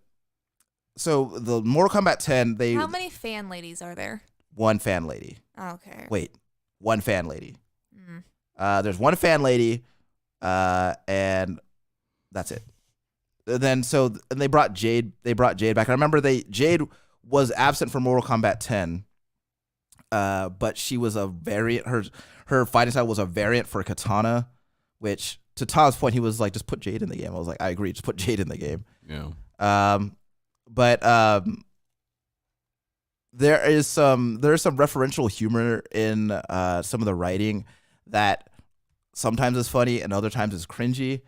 So the Mortal Kombat 10, How many fan ladies are there? One fan lady. Okay. Wait, one fan lady. There's one fan lady, and that's it. And then and they brought Jade. They brought Jade back. I remember Jade was absent from Mortal Kombat 10, but she was a variant. Her fighting style was a variant for Katana, which to Tom's point, he was like, just put Jade in the game. I was like, I agree, just put Jade in the game. Yeah. But there's some referential humor in some of the writing that sometimes is funny and other times is cringy.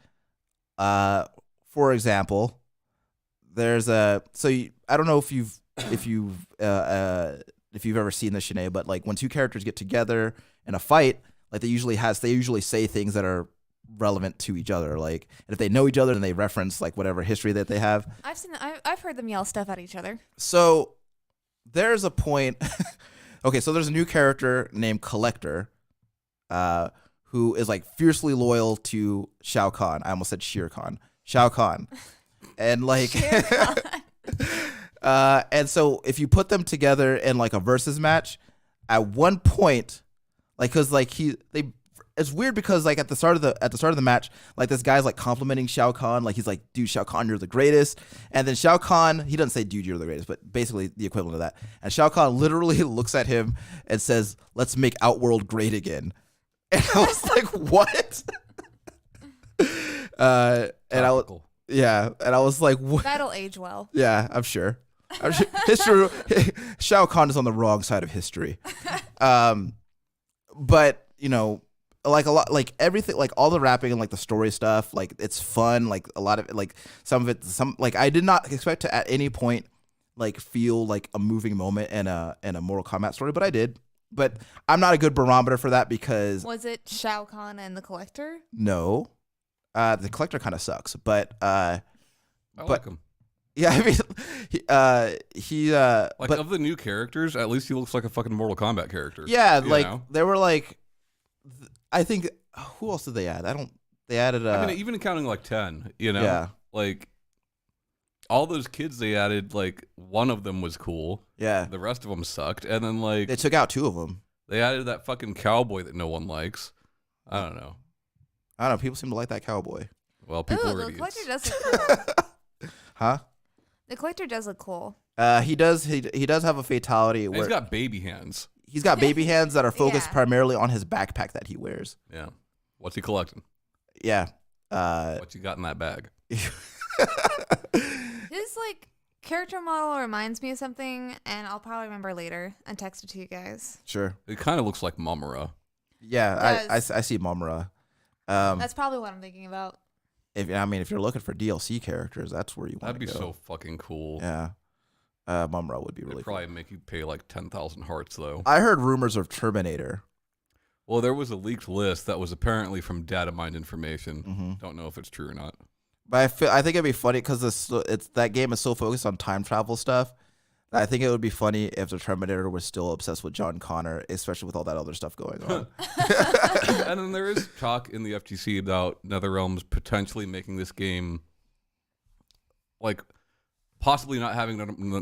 For example, there's I don't know if you've ever seen this, Shanae, but like when 2 characters get together in a fight, like they usually say things that are relevant to each other, like, and if they know each other, then they reference like whatever history that they have. I've heard them yell stuff at each other. So there's a point. Okay, so there's a new character named Collector, who is like fiercely loyal to Shao Kahn. I almost said Shere Khan. Shao Kahn, and like, and so if you put them together in like a versus match, at one point, like, cause like it's weird because like at the start of the match, like this guy's like complimenting Shao Kahn, like he's like, dude, Shao Kahn, you're the greatest. And then Shao Kahn, he doesn't say, dude, you're the greatest, but basically the equivalent of that. And Shao Kahn literally looks at him and says, let's make Outworld great again. And I was like, what? And I was like, what? That'll age well. Yeah, I'm sure. History, Shao Kahn is on the wrong side of history. But you know, like a lot, like everything, like all the rapping and like the story stuff, like it's fun. Like a lot of it, like some of it, like I did not expect to at any point like feel like a moving moment in a Mortal Kombat story, but I did. But I'm not a good barometer for that because Was it Shao Kahn and the Collector? no, the Collector kind of sucks, but I like him. yeah, I mean, he Like but of the new characters, at least he looks like a fucking Mortal Kombat character. yeah, you like know? they were like, I think who else did they add? They added. I mean, even counting like 10, you know, Yeah. like all those kids they added, like one of them was cool. Yeah, The rest of them sucked, and then like they took out 2 of them. they added that fucking cowboy that no one likes. I don't know. I don't know. People seem to like that cowboy. Well, people Ooh, are the idiots. Collector does look cool. Huh? The Collector does look cool. He does. He does have a fatality And where he's got baby hands. he's got baby hands that are focused Yeah. primarily on his backpack that he wears. Yeah. What's he collecting? Yeah. What you got in that bag? His like character model reminds me of something, and I'll probably remember later and text it to you guys. Sure. It kind of looks like Momura. Yeah, Does. I see Momura. That's probably what I'm thinking about. If you're looking for DLC characters, that's where you want That'd to be go. so fucking cool. Yeah. Momura would be They'd really cool. probably make you pay like 10,000 hearts though. I heard rumors of Terminator. Well, there was a leaked list that was apparently from data mined information. Mm-hmm. Don't know if it's true or not. But I think it'd be funny because it's that game is so focused on time travel stuff. That I think it would be funny if the Terminator was still obsessed with John Connor, especially with all that other stuff going on. And then there is talk in the FTC about NetherRealms potentially making this game like possibly not having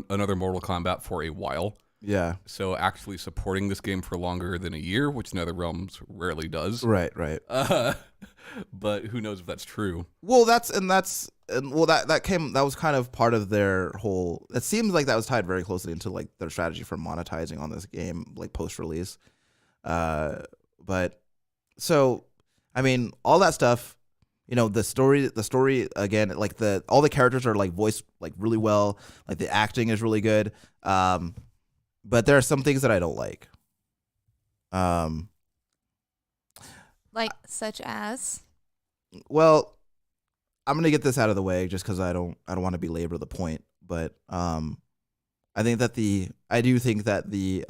another Mortal Kombat for a while. Yeah. So actually supporting this game for longer than a year, which NetherRealms rarely does. Right. But who knows if that's true? Well, that was kind of part of their whole. It seems like that was tied very closely into like their strategy for monetizing on this game, like post release. But so, I mean, all that stuff. You know, the story again, like all the characters are like voiced like really well. Like the acting is really good. But there are some things that I don't like. Like such as Well, I'm gonna get this out of the way just because I don't want to belabor the point. But I do think that the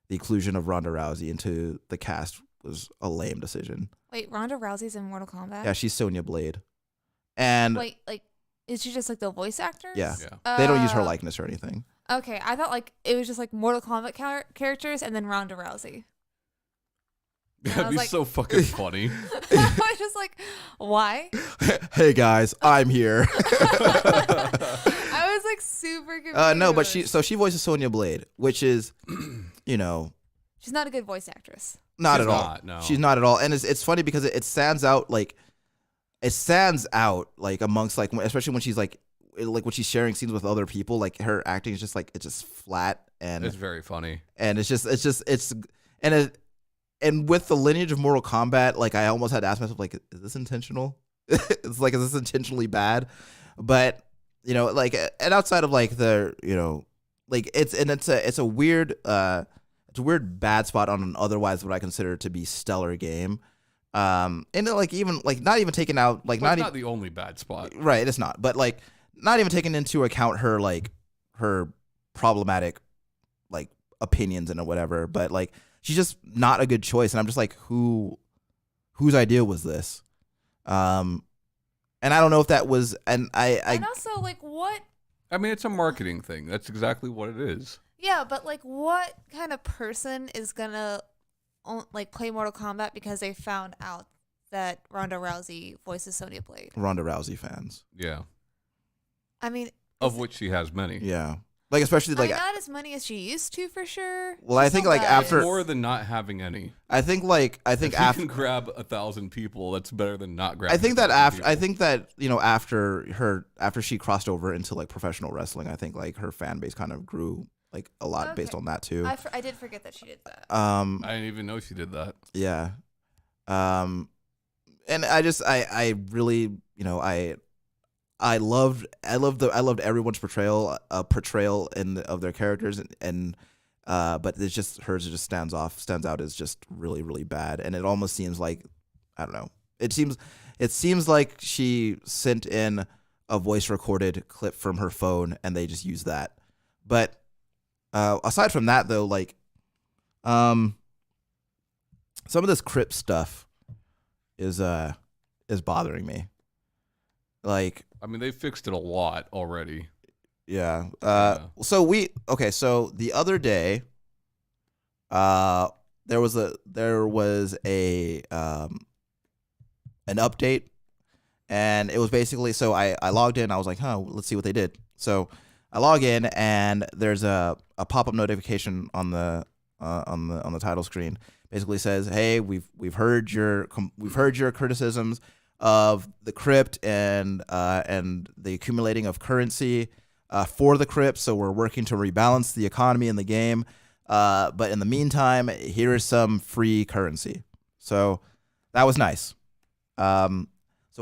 inclusion of Ronda Rousey into the cast was a lame decision. wait, Ronda Rousey's in Mortal Kombat? Yeah, she's Sonya Blade, and Wait, like is she just like the voice actors? Yeah. Yeah. they don't use her likeness or anything. Okay, I thought like it was just like Mortal Kombat characters and then Ronda Rousey. That'd be like- so fucking funny. I was just like, why? Hey guys, I'm here. I was like super confused. No, but she voices Sonya Blade, which is, you know, she's not a good voice actress. not She's at all. not, no. She's not at all, and it's funny because it stands out like amongst like especially when she's like when she's sharing scenes with other people, like her acting is just like it's just flat and It's very funny. and and with the lineage of Mortal Kombat, like I almost had to ask myself, like, is this intentional? It's like, is this intentionally bad? But you know, like, and outside of like the, you know, like it's a weird bad spot on an otherwise what I consider to be stellar game. And like even like not even taking out like Well, not it's even not the only bad spot. right, it's not, but like not even taking into account her problematic like opinions and whatever, but like she's just not a good choice, and I'm just like, whose idea was this? And I don't know if that was, and And also like what? I mean, it's a marketing thing. That's exactly what it is. Yeah, but like what kind of person is gonna like play Mortal Kombat because they found out that Ronda Rousey voices Sonya Blade? Ronda Rousey fans. Yeah. I mean, Of which she has many. Yeah. Like especially like not as money as she used to for sure. Well, I She's think still like good. after More than not having any. I think If you after can grab 1,000 people, that's better than not grabbing. I think that 1,000 after people. I think that after she crossed over into like professional wrestling, I think like her fan base kind of grew like a lot based Okay. on that too. I did forget that she did that. I didn't even know she did that. Yeah. And I really, I loved everyone's portrayal of their characters and but it's just hers just stands out as just really, really bad. And it almost seems like, I don't know. It seems like she sent in a voice recorded clip from her phone and they just used that. But aside from that though, like some of this crypt stuff is bothering me. Like, I mean, they fixed it a lot already. yeah. Yeah. So the other day, there was a an update, and it was basically, so I logged in. I was like, let's see what they did. So I log in, and there's a pop-up notification on the title screen. Basically says, hey, we've heard your criticisms of the crypt and the accumulating of currency for the crypt. So we're working to rebalance the economy in the game. But in the meantime, here is some free currency. So that was nice. So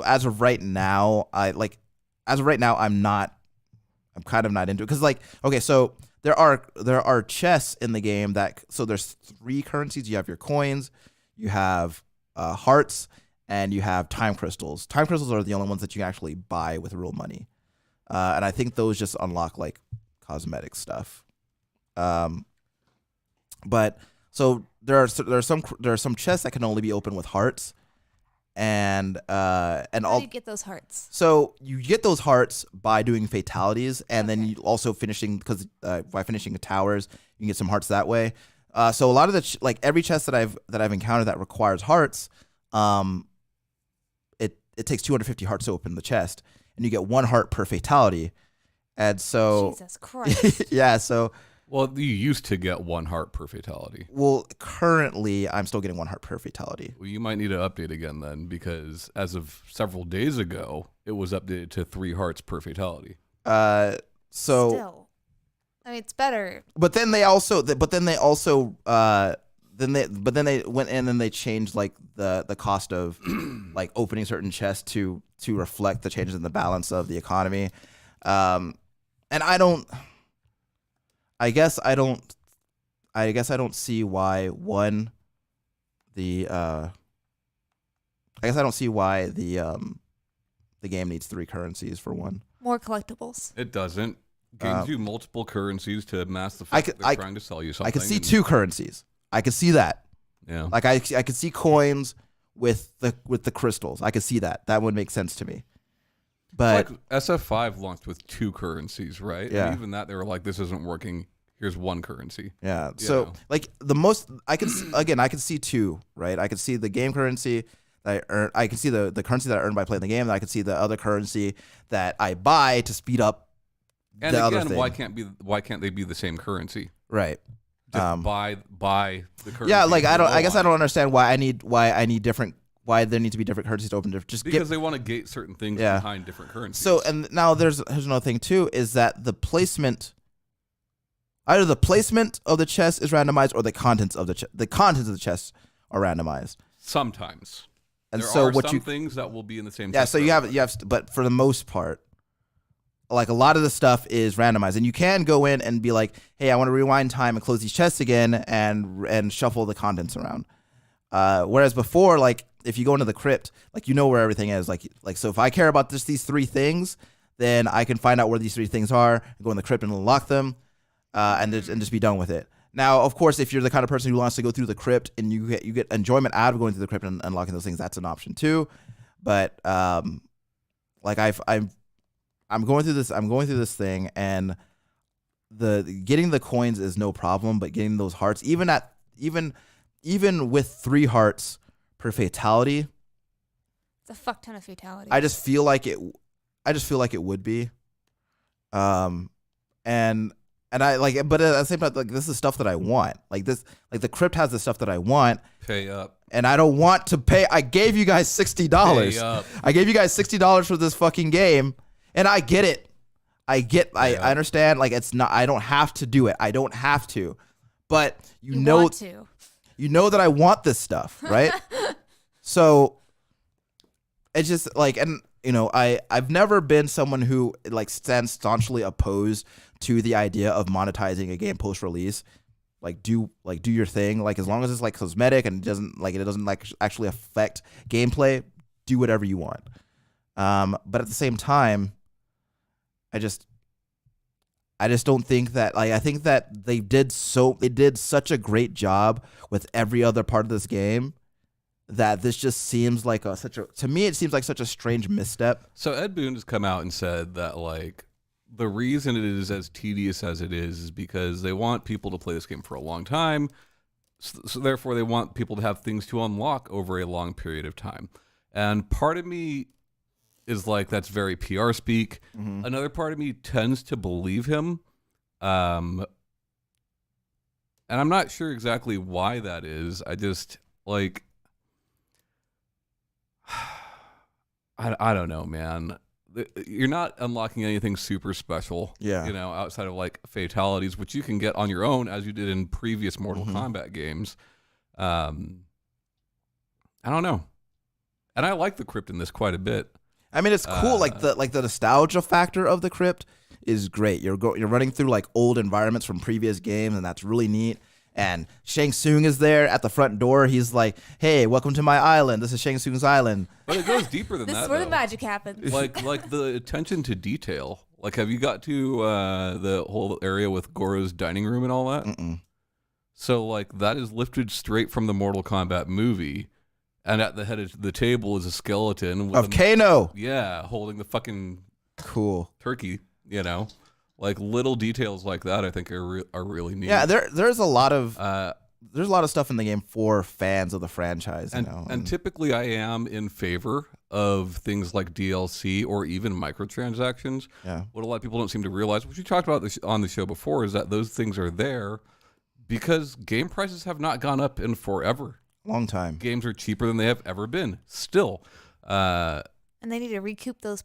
as of right now, I'm kind of not into it because, like, okay, so there are chests in the game so there's 3 currencies. You have your coins, you have hearts, and you have time crystals. Time crystals are the only ones that you can actually buy with real money, and I think those just unlock like cosmetic stuff. But so there are some chests that can only be opened with hearts, and How all. do you get those hearts? So you get those hearts by doing fatalities, and then you also by finishing the towers, you can get some hearts that way. So a lot of the every chest that I've encountered that requires hearts, it takes 250 hearts to open the chest, and you get 1 heart per fatality, and so Jesus Christ. yeah. So Well, you used to get 1 heart per fatality. currently I'm still getting 1 heart per fatality. Well, you might need to update again then, because as of several days ago, it was updated to 3 hearts per fatality. So. Still. I mean, it's better. But then they went in and they changed like the cost of like opening certain chests to reflect the changes in the balance of the economy. And I guess I don't see why the game needs 3 currencies for 1. More collectibles. It doesn't. Gives you multiple currencies to mask the fact that they're trying to sell you something. I could see 2 currencies. I could see that. Yeah. Like I could see coins with the crystals. I could see that. That would make sense to me. But like SF5 launched with 2 currencies, right? Yeah. And even that, they were like, this isn't working. Here's 1 currency. yeah, You so know. like the most I could I could see 2, right? I could see the game currency that I earn. I could see the currency that I earn by playing the game. And I could see the other currency that I buy to speed up And the other again, thing. why can't they be the same currency? Right. Just buy the currency. Yeah, like I guess I want. don't understand why there need to be different currencies to open different. Just Because they want to gate certain things Yeah. behind different currencies. So, and now here's another thing too, is that the placement, either the placement of the chest is randomized or the contents of the chest are randomized. sometimes. And There so are what some you things that will be in the same. yeah, chest so you forever. have, but for the most part, like a lot of the stuff is randomized, and you can go in and be like, hey, I want to rewind time and close these chests again and shuffle the contents around. Whereas before, like if you go into the crypt, like you know where everything is. Like so if I care about just these 3 things, then I can find out where these 3 things are, go in the crypt and unlock them, and just be done with it. Now, of course, if you're the kind of person who wants to go through the crypt and you get enjoyment out of going through the crypt and unlocking those things, that's an option too. But like I'm going through this thing, and getting the coins is no problem, but getting those hearts, even with 3 hearts per fatality, It's a fuck ton of fatalities. I just feel like it would be, and And I like, but at the same time, like this is stuff that I want. Like this, like the crypt has the stuff that I want, Pay up. and I don't want to pay. I gave you guys $60. Pay up. I gave you guys $60 for this fucking game, and I get it. I understand. Like it's not. I don't have to do it. I don't have to, but you know that I want this stuff, right? So it's just like, and you know, I've never been someone who like stands staunchly opposed to the idea of monetizing a game post release. Like do your thing. Like as long as it's like cosmetic and it doesn't actually affect gameplay, do whatever you want. But at the same time, I just don't think that, like, I think that they did such a great job with every other part of this game that this just seems like to me it seems like such a strange misstep. So Ed Boon has come out and said that like the reason it is as tedious as it is because they want people to play this game for a long time. So therefore they want people to have things to unlock over a long period of time. And part of me is like, that's very PR speak. Mm-hmm. Another part of me tends to believe him. And I'm not sure exactly why that is. I just like, I don't know, man. You're not unlocking anything super special, Yeah. you know, outside of like fatalities, which you can get on your own as you did in previous Mortal Kombat games. I don't know. And I like the crypt in this quite a bit. I mean, it's cool. Like the nostalgia factor of the crypt is great. You're running through like old environments from previous games, and that's really neat. And Shang Tsung is there at the front door. He's like, "Hey, welcome to my island. This is Shang Tsung's island." But it goes deeper than that. This is where the though. magic happens. Like the attention to detail. Like, have you got to the whole area with Goro's dining room and all that? Mm-mm. So like that is lifted straight from the Mortal Kombat movie. And at the head of the table is a skeleton Of Kano. Yeah, holding the fucking Cool. turkey. You know, like little details like that. I think are really neat. Yeah, there's a lot of stuff in the game for fans of the franchise. And, you know, and typically, I am in favor of things like DLC or even microtransactions. Yeah. What a lot of people don't seem to realize, which we talked about this on the show before, is that those things are there because game prices have not gone up in forever. Long time. Games are cheaper than they have ever been. Still, and they need to recoup that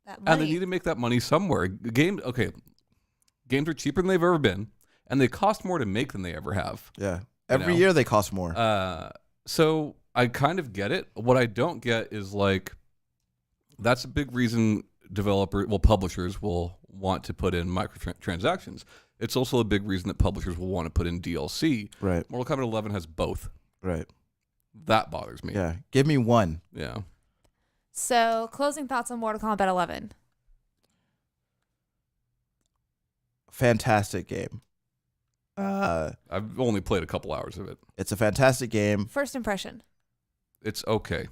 money. and they need to make that money somewhere. Games are cheaper than they've ever been, and they cost more to make than they ever have. Yeah. Every year they cost more. So I kind of get it. What I don't get is like, that's a big reason publishers will want to put in microtransactions. It's also a big reason that publishers will want to put in DLC. Right. Mortal Kombat 11 has both. Right. That bothers me. Yeah. Give me one. Yeah. So, closing thoughts on Mortal Kombat 11. Fantastic game. I've only played a couple hours of it. It's a fantastic game. First impression. It's okay.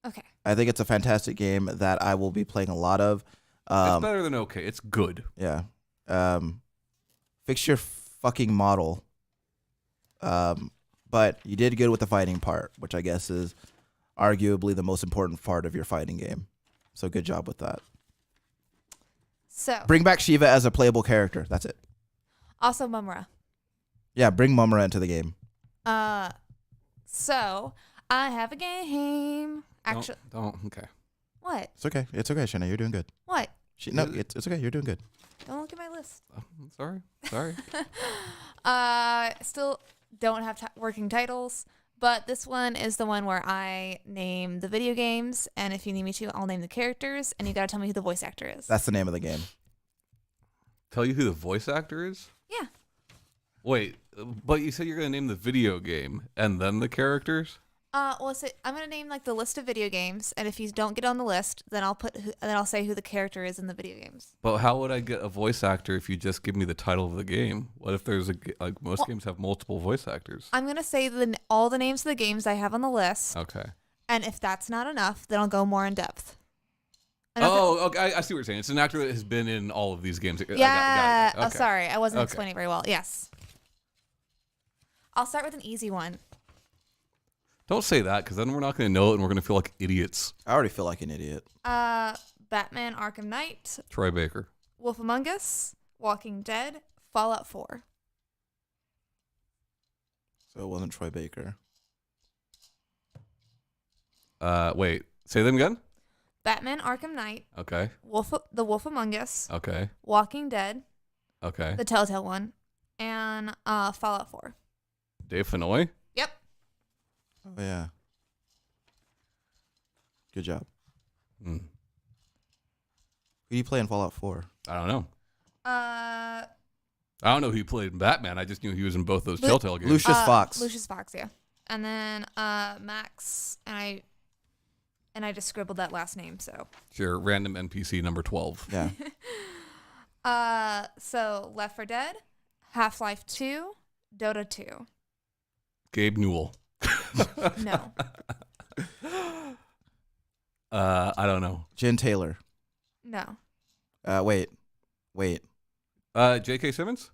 Okay. I think it's a fantastic game that I will be playing a lot of. It's better than okay. It's good. Yeah. Fix your fucking model. But you did good with the fighting part, which I guess is arguably the most important part of your fighting game. So good job with that. So, Bring back Shiva as a playable character. That's it. also Mumra. Yeah, bring Mumra into the game. So I have a game. Actually, Don't. Okay. what? It's okay. It's okay, Shanna. You're doing good. What? No, it's okay. You're doing good. Don't look at my list. Sorry. Still don't have working titles, but this one is the one where I name the video games, and if you need me to, I'll name the characters, and you gotta tell me who the voice actor is. That's the name of the game. Tell you who the voice actor is? Yeah. Wait, but you said you're going to name the video game and then the characters? Well, so I'm gonna name like the list of video games, and if you don't get on the list, then I'll say who the character is in the video games. But how would I get a voice actor if you just give me the title of the game? What if there's most games have multiple voice actors? I'm gonna say all the names of the games I have on the list, Okay. and if that's not enough, then I'll go more in depth. Okay. I see what you're saying. It's an actor that has been in all of these games. Yeah. Got it. Oh, sorry, I wasn't Okay. explaining very well. Yes. I'll start with an easy one. Don't say that, because then we're not going to know it and we're going to feel like idiots. I already feel like an idiot. Batman Arkham Knight, Troy Baker. Wolf Among Us, Walking Dead, Fallout 4. So it wasn't Troy Baker. Wait. Say them again? Batman Arkham Knight. Okay. The Wolf Among Us. Okay. Walking Dead. Okay. The Telltale one. And Fallout 4. Dave Fennoy? Yep. Oh yeah. Good job. Hmm. Who do you play in Fallout 4? I don't know. Uh, I don't know who he played in Batman. I just knew he was in both those Telltale games. Lucius Fox. Lucius Fox, yeah. And then Max, and I just scribbled that last name, so. Sure, random NPC number 12. Yeah. So Left 4 Dead, Half-Life 2, Dota 2. Gabe Newell. No. I don't know. Jen Taylor. No. Wait. J.K. Simmons?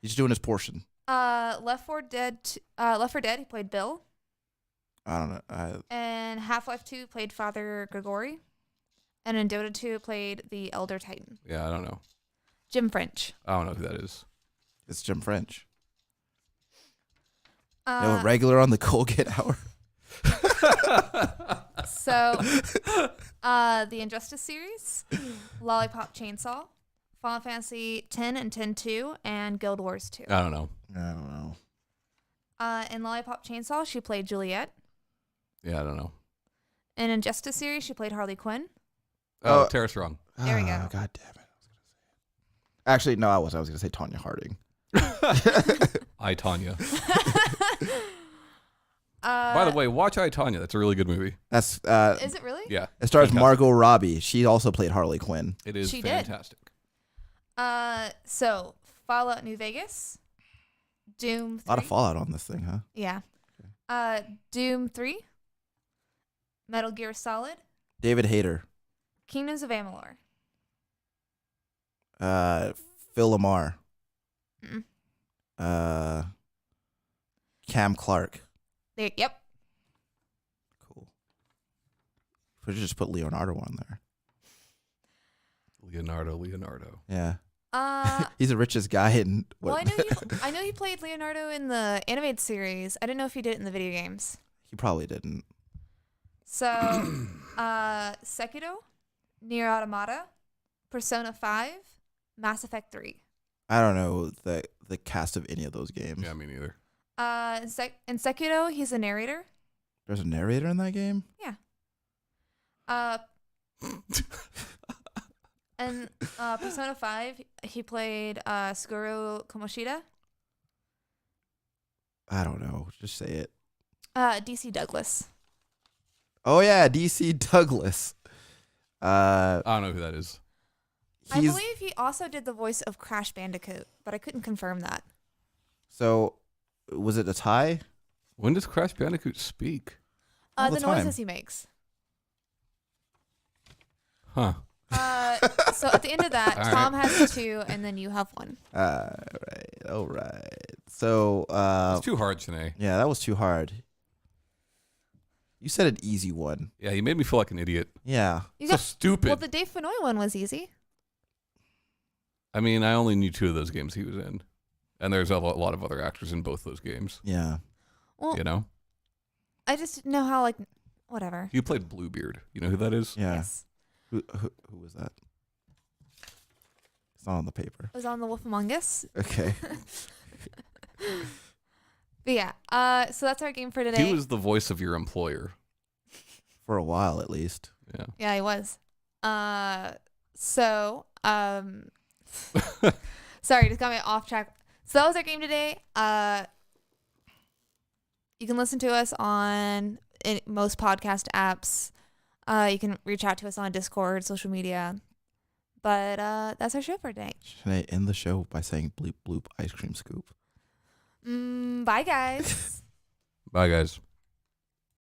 He's doing his portion. Left 4 Dead, he played Bill. I don't know. And Half-Life 2 played Father Gregory. And in Dota 2 played the Elder Titan. Yeah, I don't know. Jim French. I don't know who that is. It's Jim French. Uh, Regular on the Colgate Hour. So, the Injustice series, Lollipop Chainsaw, Final Fantasy 10 and 10-2, and Guild Wars 2. I don't know. I don't know. In Lollipop Chainsaw, she played Juliet. Yeah, I don't know. In Injustice series, she played Harley Quinn. Oh, Tara Strong. There we go. God damn it. Actually, no, I was going to say Tanya Harding. I, Tanya. By the way, watch I, Tanya. That's a really good movie. That's Is it really? Yeah. it stars fantastic. Margot Robbie. She also played Harley Quinn. It is She did. fantastic. So Fallout New Vegas, Doom 3. A lot of Fallout on this thing, huh? Yeah. Doom 3, Metal Gear Solid, David Hayter. Kingdoms of Amalur. Phil Lamar. Mm-mm. Cam Clark. Yep. Cool. We should just put Leonardo on there. Leonardo. Yeah. Uh, He's the richest guy in. well, I know he played Leonardo in the animated series. I didn't know if he did it in the video games. He probably didn't. So, Sekiro, Nier Automata, Persona 5, Mass Effect 3. I don't know the cast of any of those games. Yeah, me neither. In Sekiro, he's a narrator. There's a narrator in that game? And Persona 5, he played Suguru Kamoshida. I don't know. Just say it. DC Douglas. Oh, yeah. DC Douglas. I don't know who that is. I believe he also did the voice of Crash Bandicoot, but I couldn't confirm that. So, was it a tie? When does Crash Bandicoot speak? All The the time. noises he makes. Huh. So at the end of that, All Tom right. has 2, and then you have 1. All right. So, It's too hard, Shanae. yeah, that was too hard. You said an easy one. Yeah, you made me feel like an idiot. Yeah. You So stupid. Well, the Dave Fennoy one was easy. I mean, I only knew 2 of those games he was in. And there's a lot of other actors in both those games. Yeah. Well, You know? I just know how, like, whatever. You played Bluebeard. You know who that is? Yeah. Yes. Who was that? It's not on the paper. It was on The Wolf Among Us. Okay. But yeah, so that's our game for today. He was the voice of your employer. For a while, at least. Yeah. Yeah, he was. Sorry, just got me off track. So that was our game today. You can listen to us on most podcast apps. You can reach out to us on Discord, social media. But that's our show for today. Should I end the show by saying bleep bloop ice cream scoop? Bye, guys. Bye, guys.